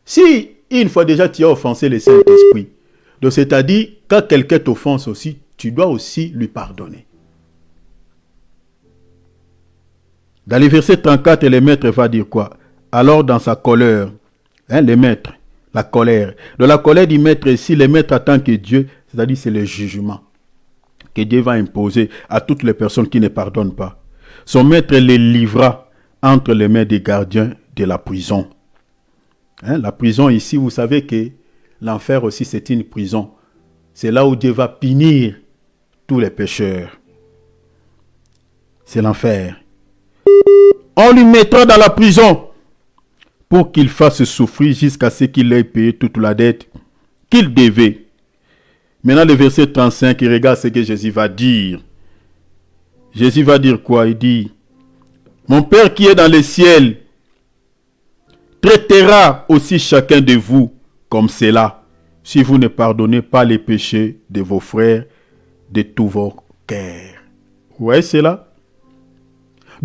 Si une fois déjà tu as offensé le Saint-Esprit, donc c'est-à-dire quand quelqu'un t'offense aussi, tu dois aussi lui pardonner. Dans le verset 34, le maître va dire quoi? Alors dans sa colère, le maître, la colère. De la colère du maître ici, le maître attend que Dieu, c'est-à-dire c'est le jugement que Dieu va imposer à toutes les personnes qui ne pardonnent pas. Son maître les livra entre les mains des gardiens de la prison. La prison ici, vous savez que l'enfer aussi c'est une prison. C'est là où Dieu va punir tous les pécheurs. C'est l'enfer. On lui mettra dans la prison pour qu'il fasse souffrir jusqu'à ce qu'il ait payé toute la dette qu'il devait. Maintenant, le verset 35, il regarde ce que Jésus va dire. Jésus va dire quoi? Il dit, mon Père qui est dans les ciels traitera aussi chacun de vous comme cela, si vous ne pardonnez pas les péchés de vos frères de tous vos cœurs. Vous voyez cela?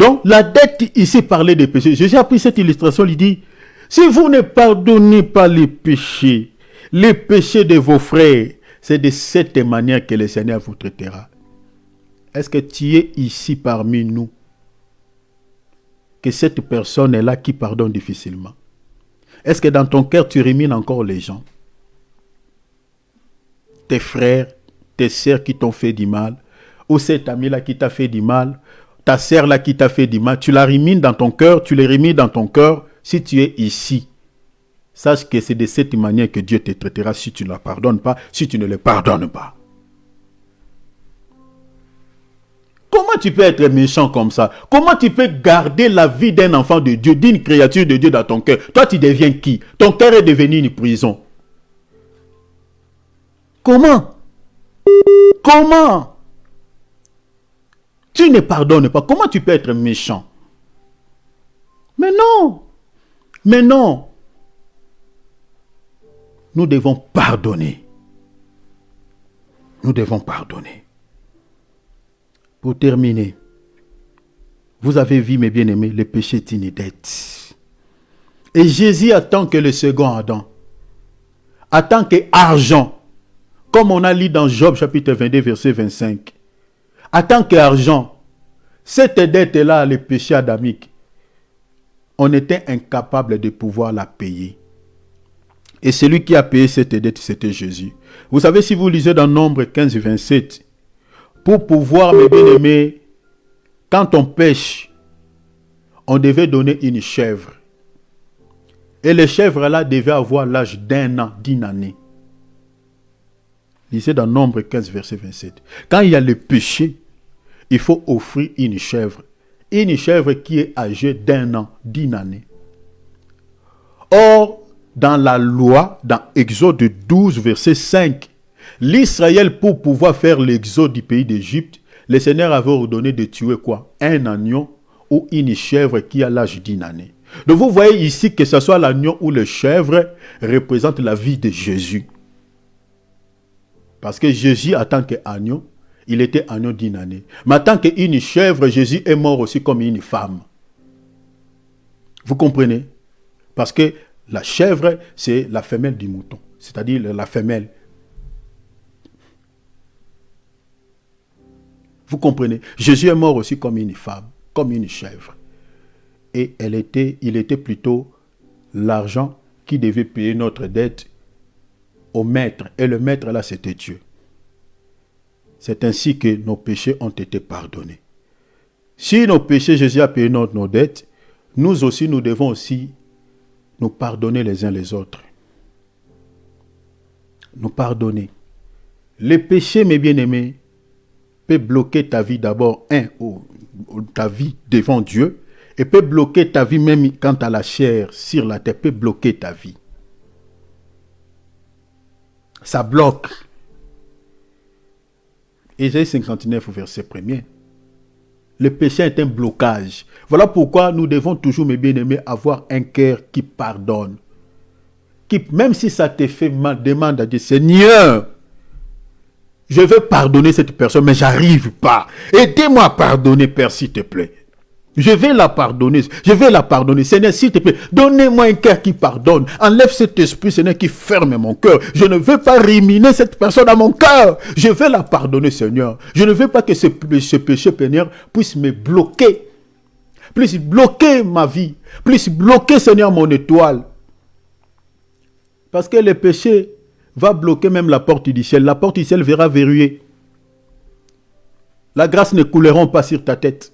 Donc, la dette ici parlait des péchés. Jésus a pris cette illustration, il dit, si vous ne pardonnez pas les péchés de vos frères, c'est de cette manière que le Seigneur vous traitera. Est-ce que tu es ici parmi nous, que cette personne est là qui pardonne difficilement? Est-ce que dans ton cœur, tu rumines encore les gens? Tes frères, tes sœurs qui t'ont fait du mal, ou cet ami-là qui t'a fait du mal, ta sœur-là qui t'a fait du mal, tu la rumines dans ton cœur, tu les rumines dans ton cœur. Si tu es ici, sache que c'est de cette manière que Dieu te traitera si tu ne la pardonnes pas, si tu ne le pardonnes pas. Comment tu peux être méchant comme ça? Comment tu peux garder la vie d'un enfant de Dieu, d'une créature de Dieu dans ton cœur? Toi, tu deviens qui? Ton cœur est devenu une prison. Comment? Comment? Tu ne pardonnes pas. Comment tu peux être méchant? Mais non. Mais non. Nous devons pardonner. Nous devons pardonner. Pour terminer, vous avez vu, mes bien-aimés, le péché est une dette. Et Jésus attend que le second Adam, attend que argent, comme on a lu dans Job chapitre 22, verset 25, attend que argent, cette dette-là, le péché adamique, on était incapable de pouvoir la payer. Et celui qui a payé cette dette, c'était Jésus. Vous savez, si vous lisez dans Nombre 15, 27, pour pouvoir, mes bien-aimés, quand on pêche, on devait donner une chèvre. Et les chèvres-là devaient avoir l'âge d'un an, d'une année. Lisez dans Nombre 15, verset 27. Quand il y a le péché, il faut offrir une chèvre. Une chèvre qui est âgée d'un an, d'une année. Or, dans la loi, dans Exode 12, verset 5, l'Israël, pour pouvoir faire l'exode du pays d'Égypte, le Seigneur avait ordonné de tuer quoi? Un agneau ou une chèvre qui a l'âge d'une année. Donc vous voyez ici que ce soit l'agneau ou le chèvre représente la vie de Jésus. Parce que Jésus, en tant qu'agneau, il était agneau d'une année. Mais en tant qu'une chèvre, Jésus est mort aussi comme une femme. Vous comprenez? Parce que la chèvre, c'est la femelle du mouton. C'est-à-dire la femelle. Vous comprenez? Jésus est mort aussi comme une femme, comme une chèvre. Et il était plutôt l'argent qui devait payer notre dette au maître. Et le maître là, c'était Dieu. C'est ainsi que nos péchés ont été pardonnés. Si nos péchés, Jésus a payé nos dettes, nous aussi, nous devons aussi nous pardonner les uns les autres. Nous pardonner. Les péchés, mes bien-aimés, peut bloquer ta vie d'abord, ta vie devant Dieu, et peut bloquer ta vie même quant à la chair sur la terre, peut bloquer ta vie. Ça bloque. Ésaïe 59, verset 1er. Le péché est un blocage. Voilà pourquoi nous devons toujours, mes bien-aimés, avoir un cœur qui pardonne. Qui, même si ça te fait mal, demande à Dieu, Seigneur, je veux pardonner cette personne, mais j'arrive pas. Aidez-moi à pardonner, Père, s'il te plaît. Je vais la pardonner. Je vais la pardonner. Seigneur, s'il te plaît, donnez-moi un cœur qui pardonne. Enlève cet esprit, Seigneur, qui ferme mon cœur. Je ne veux pas ruminer cette personne à mon cœur. Je vais la pardonner, Seigneur. Je ne veux pas que ce péché pénible puisse me bloquer. Puisse bloquer ma vie. Puisse bloquer, Seigneur, mon étoile. Parce que le péché va bloquer même la porte du ciel. La porte du ciel verra verrouillée. La grâce ne couleront pas sur ta tête.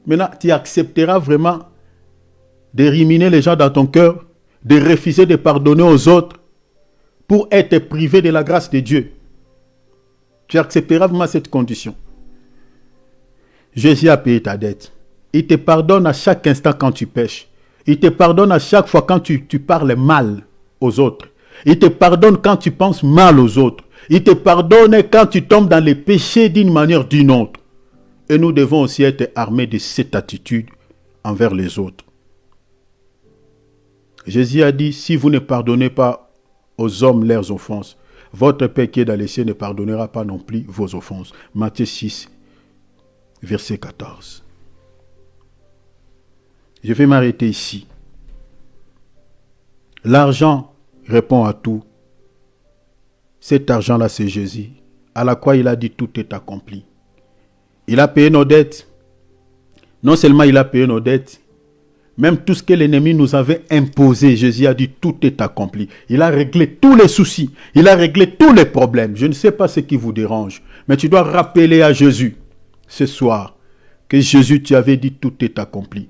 Maintenant, tu accepteras vraiment de ruminer les gens dans ton cœur, de refuser de pardonner aux autres pour être privé de la grâce de Dieu. Tu accepteras vraiment cette condition. Jésus a payé ta dette. Il te pardonne à chaque instant quand tu pêches. Il te pardonne à chaque fois quand tu parles mal aux autres. Il te pardonne quand tu penses mal aux autres. Il te pardonne quand tu tombes dans les péchés d'une manière ou d'une autre. Et nous devons aussi être armés de cette attitude envers les autres. Jésus a dit, si vous ne pardonnez pas aux hommes leurs offenses, votre Père qui est dans les cieux ne pardonnera pas non plus vos offenses. Matthieu 6, verset 14. Je vais m'arrêter ici. L'argent répond à tout. Cet argent-là, c'est Jésus. À la croix, il a dit tout est accompli. Il a payé nos dettes. Non seulement il a payé nos dettes, même tout ce que l'ennemi nous avait imposé, Jésus a dit tout est accompli. Il a réglé tous les soucis. Il a réglé tous les problèmes. Je ne sais pas ce qui vous dérange, mais tu dois rappeler à Jésus ce soir que Jésus, tu avais dit tout est accompli.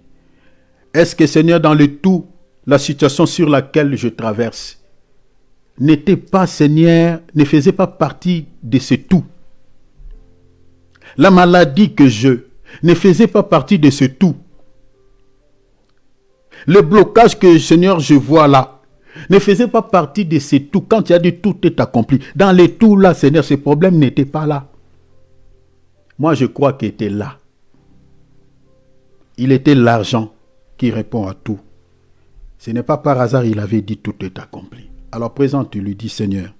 Est-ce que Seigneur, dans le tout, la situation sur laquelle je traverse n'était pas, Seigneur, ne faisait pas partie de ce tout? La maladie que je ne faisait pas partie de ce tout. Le blocage que, Seigneur, je vois là, ne faisait pas partie de ce tout. Quand tu as dit tout est accompli, dans les tout là, Seigneur, ces problèmes n'étaient pas là. Moi, je crois qu'il était là. Il était l'argent qui répond à tout. Ce n'est pas par hasard, il avait dit tout est accompli. Alors présent, tu lui dis, Seigneur,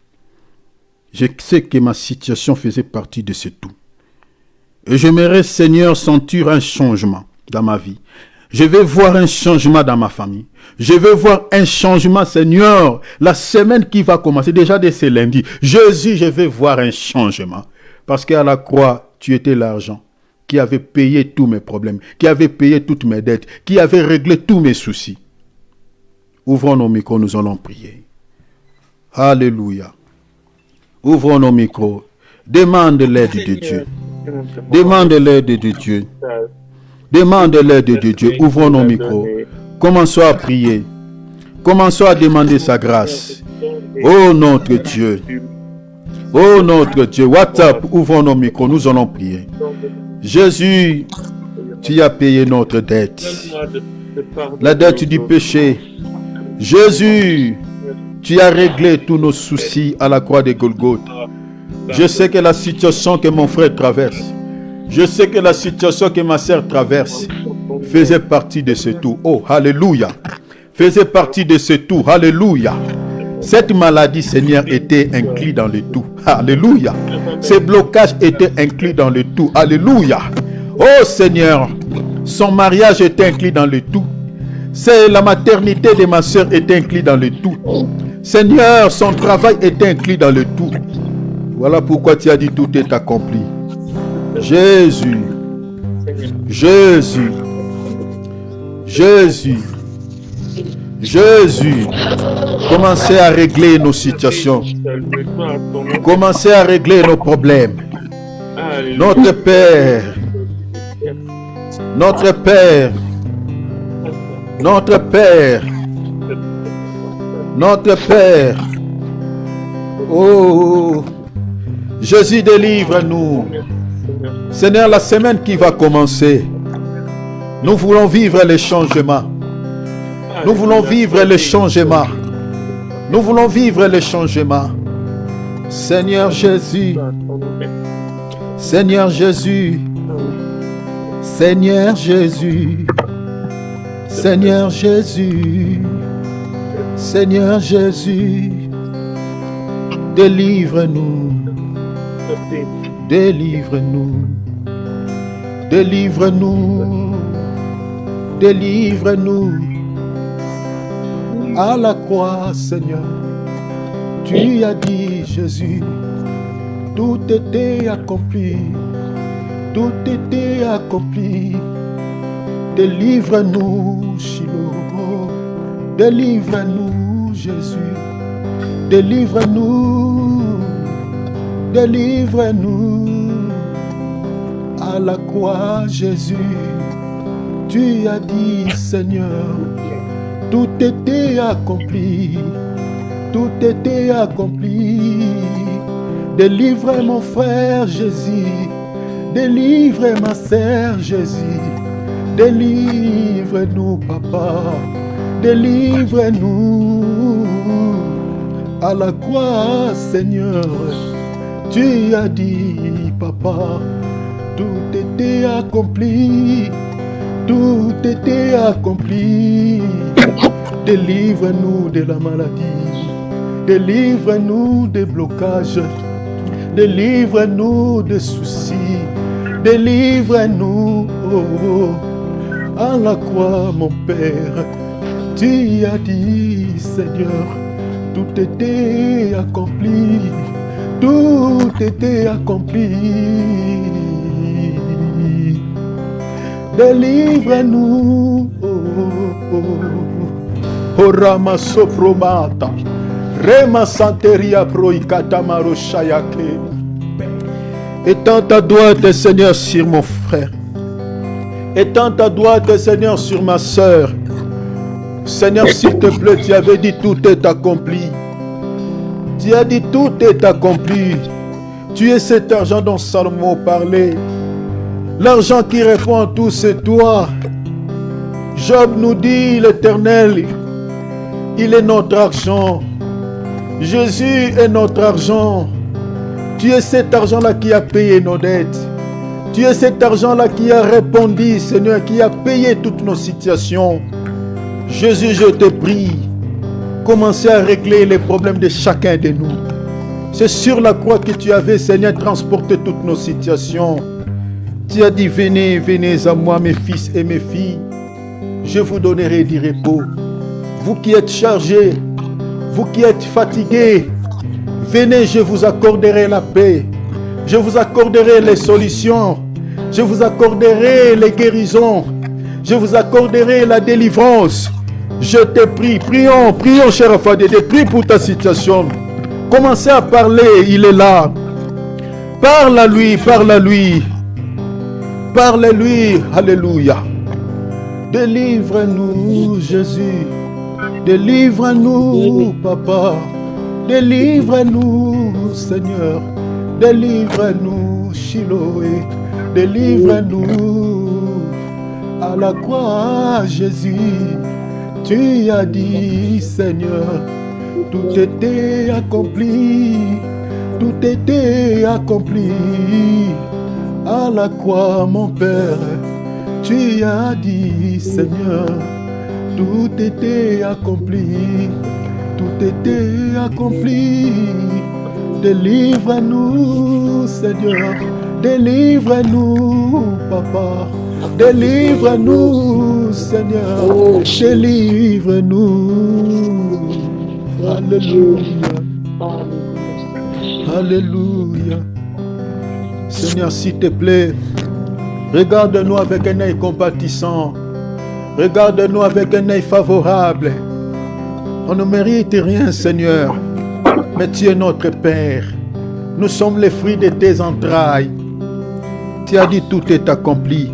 je sais que ma situation faisait partie de ce tout. Et j'aimerais, Seigneur, sentir un changement dans ma vie. Je vais voir un changement dans ma famille. Je veux voir un changement, Seigneur. La semaine qui va commencer, déjà dès ce lundi. Jésus, je vais voir un changement. Parce qu'à la croix, tu étais l'argent qui avait payé tous mes problèmes, qui avait payé toutes mes dettes, qui avait réglé tous mes soucis. Ouvrons nos micros, nous allons prier. Alléluia. Ouvrons nos micros. Demande l'aide de Dieu. Demande l'aide de Dieu. Demande l'aide de Dieu. Ouvrons nos micros. Commençons à prier. Commençons à demander sa grâce. Oh notre Dieu. Oh notre Dieu. WhatsApp, ouvrons nos micros. Nous allons prier. Jésus, tu as payé notre dette. La dette du péché. Jésus, tu as réglé tous nos soucis à la croix de Golgothe. Je sais que la situation que mon frère traverse, je sais que la situation que ma sœur traverse faisait partie de ce tout. Oh, alléluia. Faisait partie de ce tout. Alléluia. Cette maladie, Seigneur, était inclus dans le tout. Alléluia. Ces blocages étaient inclus dans le tout. Alléluia. Oh Seigneur, son mariage était inclus dans le tout. C'est la maternité de ma sœur était inclus dans le tout. Seigneur, son travail était inclus dans le tout. Voilà pourquoi tu as dit tout est accompli. Jésus, Jésus, Jésus, Jésus, commencez à régler nos situations. Commencez à régler nos problèmes. Notre Père, notre Père, notre Père, notre Père. Oh, Jésus, délivre-nous. Seigneur, la semaine qui va commencer, nous voulons vivre les changements. Nous voulons vivre les changements. Nous voulons vivre les changements. Seigneur Jésus, Seigneur Jésus, Seigneur Jésus, Seigneur Jésus, Seigneur Jésus, délivre-nous, délivre-nous, délivre-nous, délivre-nous. À la croix, Seigneur, tu as dit, Jésus, tout était accompli, tout était accompli. Délivre-nous, Shiloh, délivre-nous, Jésus, délivre-nous, délivre-nous. À la croix, Jésus, tu as dit, Seigneur, tout était accompli, tout était accompli. Délivre mon frère Jésus, délivre ma sœur Jésus, délivre-nous Papa, délivre-nous. À la croix Seigneur, tu as dit Papa, tout était accompli, tout était accompli. Délivre-nous de la maladie, délivre-nous des blocages, délivre-nous des soucis, délivre-nous, À la croix, mon Père, tu as dit, Seigneur, tout était accompli, tout était accompli. Délivre-nous, oh Rama Sopromata, Rema Santeria Proikata Maroshayake. Étends ta droite, Seigneur, sur mon frère. Étends ta droite, Seigneur, sur ma sœur. Seigneur, s'il te plaît, tu avais dit tout est accompli. Tu as dit tout est accompli. Tu es cet argent dont Salomon parlait. L'argent qui répond à tout, c'est toi. Job nous dit, l'Éternel, il est notre argent. Jésus est notre argent. Tu es cet argent-là qui a payé nos dettes. Tu es cet argent-là qui a répondu, Seigneur, qui a payé toutes nos situations. Jésus, je te prie, commencez à régler les problèmes de chacun de nous. C'est sur la croix que tu avais, Seigneur, transporté toutes nos situations. Tu as dit, venez, venez à moi, mes fils et mes filles. Je vous donnerai du repos. Vous qui êtes chargés, vous qui êtes fatigués, venez, je vous accorderai la paix. Je vous accorderai les solutions. Je vous accorderai les guérisons. Je vous accorderai la délivrance. Je te prie, prions, prions, cher enfant de Dieu, prie pour ta situation. Commencez à parler, il est là. Parle à lui, parle à lui. Parle à lui, alléluia. Délivre-nous, Jésus. Délivre-nous, Papa. Délivre-nous, Seigneur. Délivre-nous, Chiloé. Délivre-nous. À la croix, Jésus, tu as dit, Seigneur, tout était accompli. Tout était accompli. À la croix, mon Père, tu as dit, Seigneur, tout était accompli. Tout était accompli. Délivre-nous, Seigneur. Délivre-nous, Papa. Délivre-nous, Seigneur. Délivre-nous. Alléluia. Alléluia. Seigneur, s'il te plaît, regarde-nous avec un œil compatissant. Regarde-nous avec un œil favorable. On ne mérite rien, Seigneur, mais tu es notre Père. Nous sommes les fruits de tes entrailles. Tu as dit tout est accompli.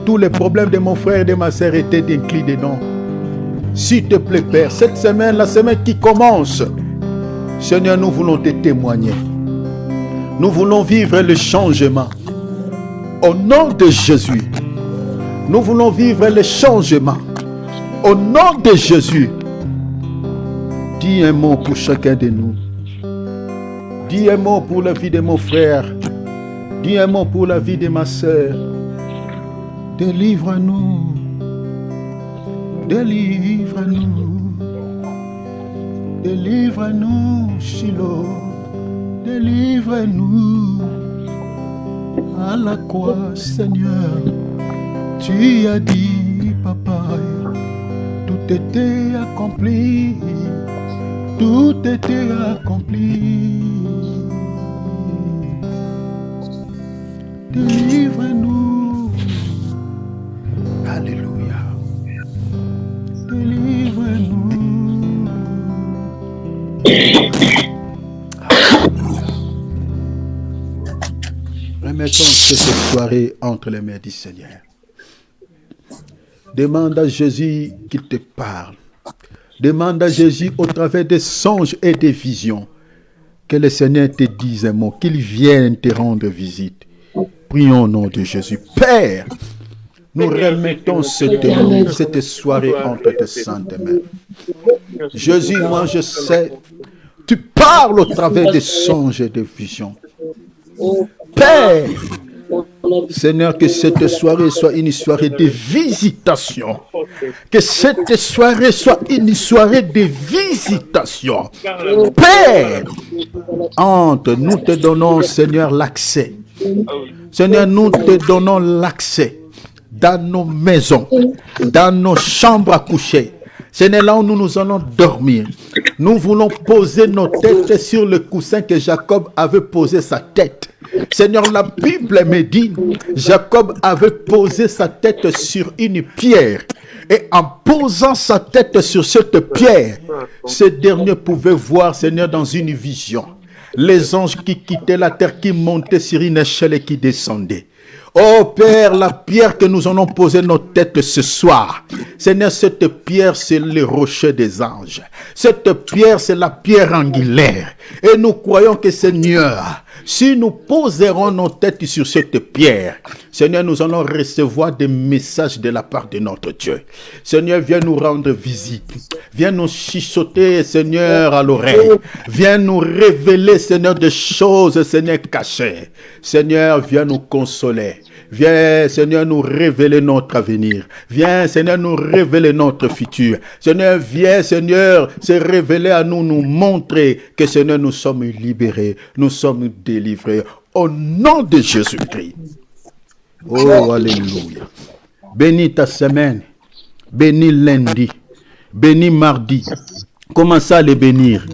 Tous les problèmes de mon frère et de ma sœur étaient inclus dedans. S'il te plaît, Père, cette semaine, la semaine qui commence, Seigneur, nous voulons te témoigner. Nous voulons vivre le changement. Au nom de Jésus, nous voulons vivre le changement. Au nom de Jésus, dis un mot pour chacun de nous. Dis un mot pour la vie de mon frère. Dis un mot pour la vie de ma sœur. Délivre-nous. Délivre-nous. Délivre-nous, Shiloh. Délivre-nous. À la croix, Seigneur, tu as dit, Papa, tout était accompli. Tout était accompli. Délivre-nous. Alléluia. Délivre-nous. Remettons cette soirée entre les mains du Seigneur. Demande à Jésus qu'il te parle. Demande à Jésus au travers des songes et des visions que le Seigneur te dise un mot, qu'il vienne te rendre visite. Prions au nom de Jésus. Père, nous remettons cette soirée entre tes saintes mains. Jésus, moi je sais, tu parles au travers des songes et des visions. Père, Seigneur, que cette soirée soit une soirée de visitation. Que cette soirée soit une soirée de visitation. Père, entre, nous te donnons, Seigneur, l'accès. Seigneur, nous te donnons l'accès. dans nos maisons, dans nos chambres à coucher. Seigneur, là où nous allons dormir, nous voulons poser nos têtes sur le coussin que Jacob avait posé sa tête. Seigneur, la Bible me dit, Jacob avait posé sa tête sur une pierre. Et en posant sa tête sur cette pierre, ce dernier pouvait voir, Seigneur, dans une vision, les anges qui quittaient la terre, qui montaient sur une échelle et qui descendaient. Oh Père, la pierre que nous allons poser nos têtes ce soir, Seigneur, cette pierre, c'est le rocher des anges. Cette pierre, c'est la pierre angulaire. Et nous croyons que, Seigneur, si nous poserons nos têtes sur cette pierre, Seigneur, nous allons recevoir des messages de la part de notre Dieu. Seigneur, viens nous rendre visite. Viens nous chuchoter, Seigneur, à l'oreille. Viens nous révéler, Seigneur, des choses, Seigneur, cachées. Seigneur, viens nous consoler. Viens, Seigneur, nous révéler notre avenir. Viens, Seigneur, nous révéler notre futur. Seigneur, viens, Seigneur, se révéler à nous, nous montrer que, Seigneur, nous sommes libérés, nous sommes délivrés. Au nom de Jésus-Christ. Oh, alléluia. Bénis ta semaine. Bénis lundi. Bénis mardi. Commence à les bénir.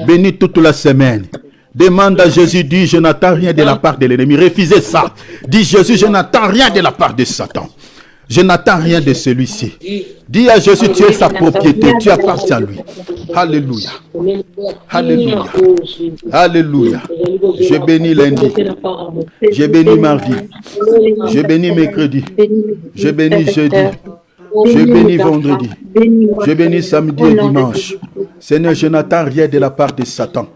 Bénis toute la semaine. Demande à Jésus, dis, je n'attends rien de la part de l'ennemi. Refusez ça. Dis, Jésus, je n'attends rien de la part de Satan. Je n'attends rien de celui-ci. Dis à Jésus, tu es sa propriété, tu appartiens à lui. Alléluia. Alléluia. Alléluia. Je bénis lundi. Je bénis mardi. Je bénis mercredi. Je bénis jeudi. Je bénis vendredi. Je bénis samedi et dimanche. Seigneur, je n'attends rien de la part de Satan.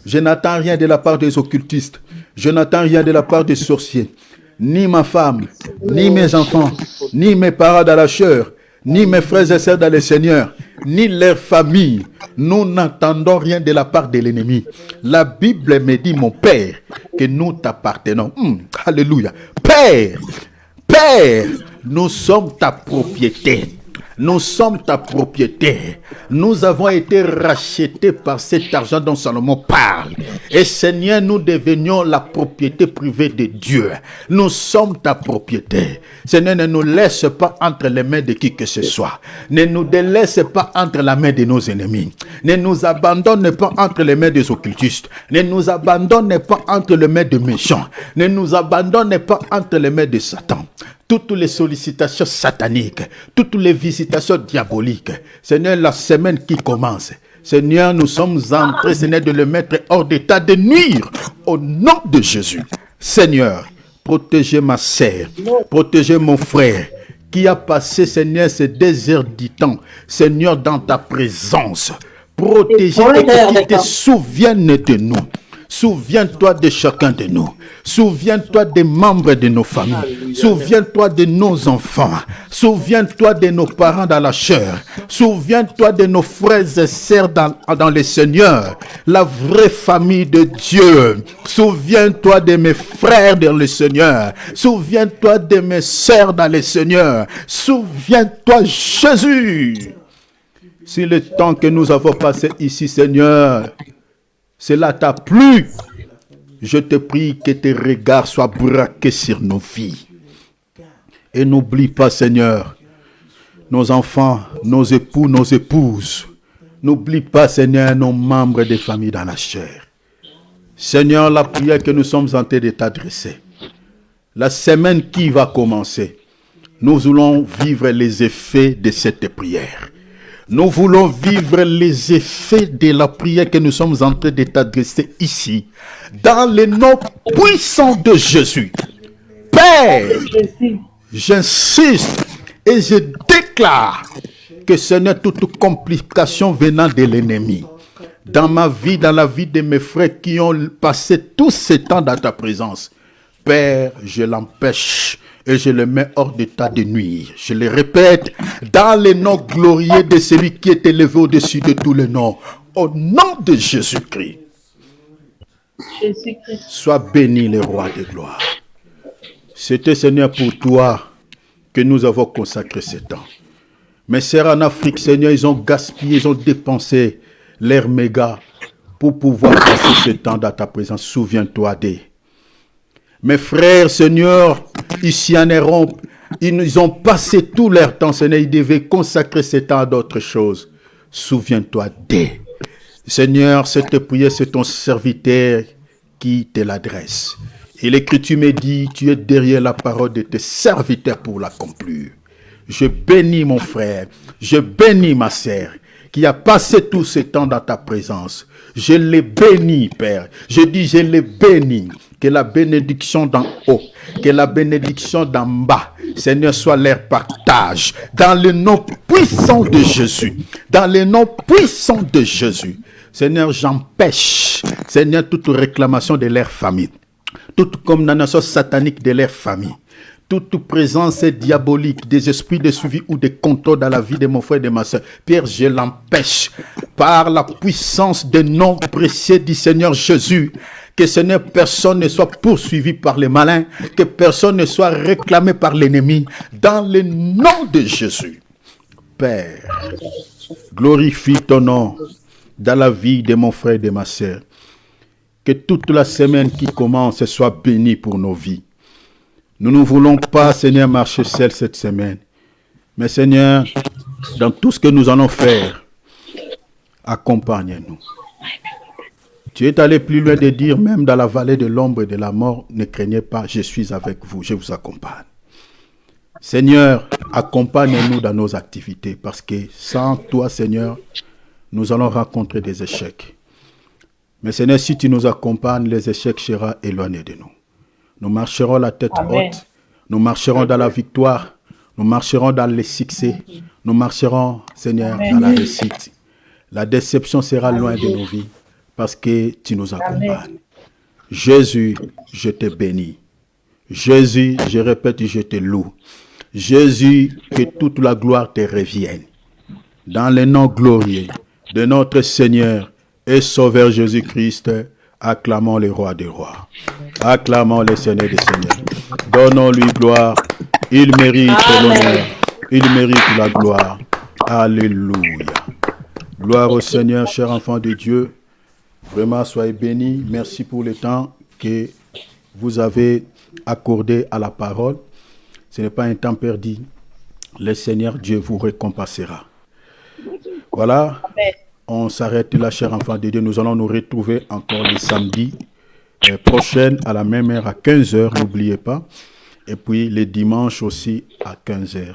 Je n'attends rien de la part des occultistes. Je n'attends rien de la part des sorciers. Ni ma femme, ni mes enfants, ni mes parents dans la chair, ni mes frères et sœurs dans le Seigneur, ni leurs familles. Nous n'entendons rien de la part de l'ennemi. La Bible me dit, mon Père, que nous t'appartenons. Alléluia. Père, Père, nous sommes ta propriété. Nous sommes ta propriété. Nous avons été rachetés par cet argent dont Salomon parle. Et Seigneur, nous devenions la propriété privée de Dieu. Nous sommes ta propriété. Seigneur, ne nous laisse pas entre les mains de qui que ce soit. Ne nous délaisse pas entre la main de nos ennemis. Ne nous abandonne pas entre les mains des occultistes. Ne nous abandonne pas entre les mains des méchants. Ne nous abandonne pas entre les mains de Satan. Toutes les sollicitations sataniques, toutes les visitations diaboliques. Seigneur, la semaine qui commence, Seigneur, nous sommes entrés, Seigneur, de le mettre hors d'état de nuire. Au nom de Jésus. Seigneur, protégez ma sœur, protégez mon frère qui a passé, Seigneur, ces 2 heures du temps, Seigneur, dans ta présence. Protégez et qu'il te souvienne de nous. Souviens-toi de chacun de nous. Souviens-toi des membres de nos familles. Souviens-toi de nos enfants. Souviens-toi de nos parents dans la chair. Souviens-toi de nos frères et sœurs dans le Seigneur. La vraie famille de Dieu. Souviens-toi de mes frères dans le Seigneur. Souviens-toi de mes sœurs dans le Seigneur. Souviens-toi, Jésus. Si le temps que nous avons passé ici, Seigneur, cela t'a plu, je te prie que tes regards soient braqués sur nos vies. Et n'oublie pas, Seigneur, nos enfants, nos époux, nos épouses. N'oublie pas, Seigneur, nos membres des familles dans la chair. Seigneur, la prière que nous sommes en train de t'adresser, la semaine qui va commencer, nous voulons vivre les effets de cette prière. Nous voulons vivre les effets de la prière que nous sommes en train de t'adresser ici, dans le nom puissant de Jésus. Père, j'insiste et je déclare que ce n'est toute complication venant de l'ennemi. Dans ma vie, dans la vie de mes frères qui ont passé tout ce temps dans ta présence, Père, je l'empêche et je le mets hors d'état de nuire. Je le répète, dans le nom glorieux de celui qui est élevé au-dessus de tous les noms, au nom de Jésus-Christ. Sois béni le roi de gloire. C'était, Seigneur, pour toi que nous avons consacré ce temps. Mes sœurs en Afrique, Seigneur, ils ont gaspillé, ils ont dépensé l'air méga pour pouvoir passer ce temps dans ta présence. Souviens-toi d'eux. Mes frères, Seigneur, ici en Europe, Ils ont passé tout leur temps, Seigneur. Ils devaient consacrer ce temps à d'autres choses. Souviens-toi d'eux. Seigneur, cette prière, c'est ton serviteur qui te l'adresse. Et l'Écriture me dit, tu es derrière la parole de tes serviteurs pour l'accomplir. Je bénis mon frère, je bénis ma sœur, qui a passé tout ce temps dans ta présence. Je les bénis, Père. Je dis, je les bénis. Que la bénédiction d'en haut, que la bénédiction d'en bas, Seigneur, soit leur partage. Dans le nom puissant de Jésus. Dans le nom puissant de Jésus. Seigneur, j'empêche, Seigneur, toute réclamation de leur famille. Toute condamnation satanique de leur famille. Toute présence diabolique des esprits de suivi ou de contrôle dans la vie de mon frère et de ma soeur. Pierre, je l'empêche par la puissance des noms précieux du Seigneur Jésus. Que Seigneur, personne ne soit poursuivi par les malins. Que personne ne soit réclamé par l'ennemi. Dans le nom de Jésus. Père, glorifie ton nom dans la vie de mon frère et de ma soeur. Que toute la semaine qui commence soit bénie pour nos vies. Nous ne voulons pas, Seigneur, marcher seul cette semaine. Mais Seigneur, dans tout ce que nous allons faire, accompagne-nous. Tu es allé plus loin de dire, même dans la vallée de l'ombre et de la mort, ne craignez pas, je suis avec vous, je vous accompagne. Seigneur, accompagne-nous dans nos activités, parce que sans toi, Seigneur, nous allons rencontrer des échecs. Mais Seigneur, si tu nous accompagnes, les échecs seront éloignés de nous. Nous marcherons la tête haute, nous marcherons dans la victoire, nous marcherons dans le succès, nous marcherons, Seigneur, dans la réussite. La déception sera loin de nos vies parce que tu nous accompagnes. Jésus, je te bénis. Jésus, je répète, je te loue. Jésus, que toute la gloire te revienne. Dans le nom glorieux de notre Seigneur et Sauveur Jésus-Christ, acclamons le roi des rois. Acclamons le Seigneur des seigneurs. Donnons-lui gloire. Il mérite l'honneur. Il mérite la gloire. Alléluia. Gloire au Seigneur, cher enfant de Dieu. Vraiment, soyez bénis. Merci pour le temps que vous avez accordé à la parole. Ce n'est pas un temps perdu. Le Seigneur Dieu vous récompensera. Voilà. On s'arrête là, cher enfant de Dieu. Nous allons nous retrouver encore le samedi prochain à la même heure à 15h, n'oubliez pas. Et puis les dimanches aussi à 15h.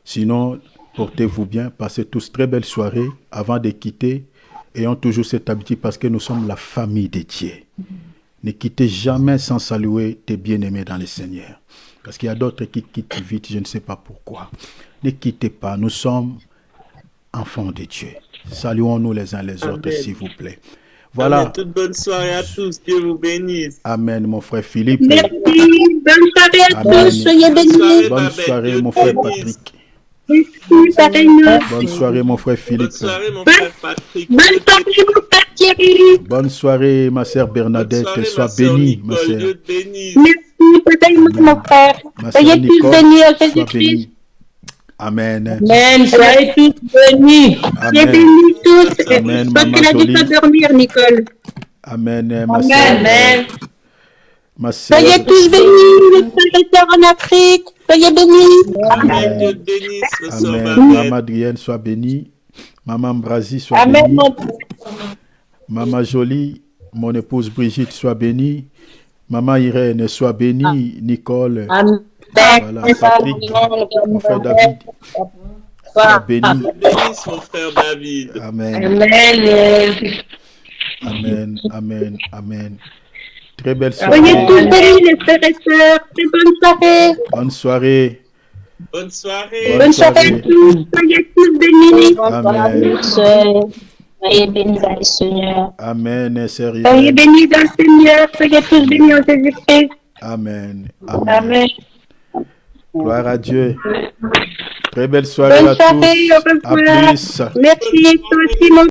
Sinon, portez-vous bien, passez tous très belle soirée. Avant de quitter, ayons toujours cette habitude parce que nous sommes la famille de Dieu. Ne quittez jamais sans saluer tes bien-aimés dans le Seigneur. Parce qu'il y a d'autres qui quittent vite, je ne sais pas pourquoi. Ne quittez pas, nous sommes enfants de Dieu. Saluons-nous les uns les autres, s'il vous plaît. Voilà. Amen. Toute bonne soirée à tous. Dieu vous bénisse. Amen, mon frère Philippe. Merci. Bonne soirée à Amen. tous. Soyez bénis. Bonne soirée, mon frère Patrick. Merci, pareillement. Bonne soirée, mon frère Philippe. Bonne soirée, mon frère Patrick. Bonne soirée, mon frère Thierry. Bonne soirée, ma sœur Bernadette. Sois bénie, ma sœur. Dieu te bénisse. Merci, pareillement, mon frère. Ma sœur Soyez tous Nicole, bénis en sois Jésus-Christ. bénie. Amen. Amen. Soyez tous bénis. Soyez Amen. bénis tous. Amen, Parce maman qu'elle a dit jolie. pas dormir, Nicole. Amen, ma Amen. sœur. Amen. Ma sœur. Soyez tous bénis, les frères et sœurs en Afrique. Soyez bénis. Amen. Dieu te bénisse. Le Amen. sauveur. Maman Adrienne, sois bénie. Maman Brasi, sois Amen, bénie. mon Dieu. Maman Jolie, mon épouse Brigitte, sois bénie. Maman Irène, sois bénie. Nicole, Amen. voilà. Patrick, mon frère David, sois béni. Dieu te bénisse, mon frère David. Amen. Amen. Amen. Amen. Amen. Très belle Soyez soirée. tous bénis, les frères et sœurs. Très bonne soirée. Bonne soirée. Bonne soirée. Bonne soirée à tous. Soyez tous bénis. Amen. Soyez bénis dans le Seigneur. Amen, sérieux. Soyez bénis dans le Seigneur. Soyez tous bénis en Jésus-Christ. Amen. Amen. Amen. Gloire à Dieu. Très belle soirée Bonne à soirée. tous. Au À revoir. plus. Merci. Toi aussi, mon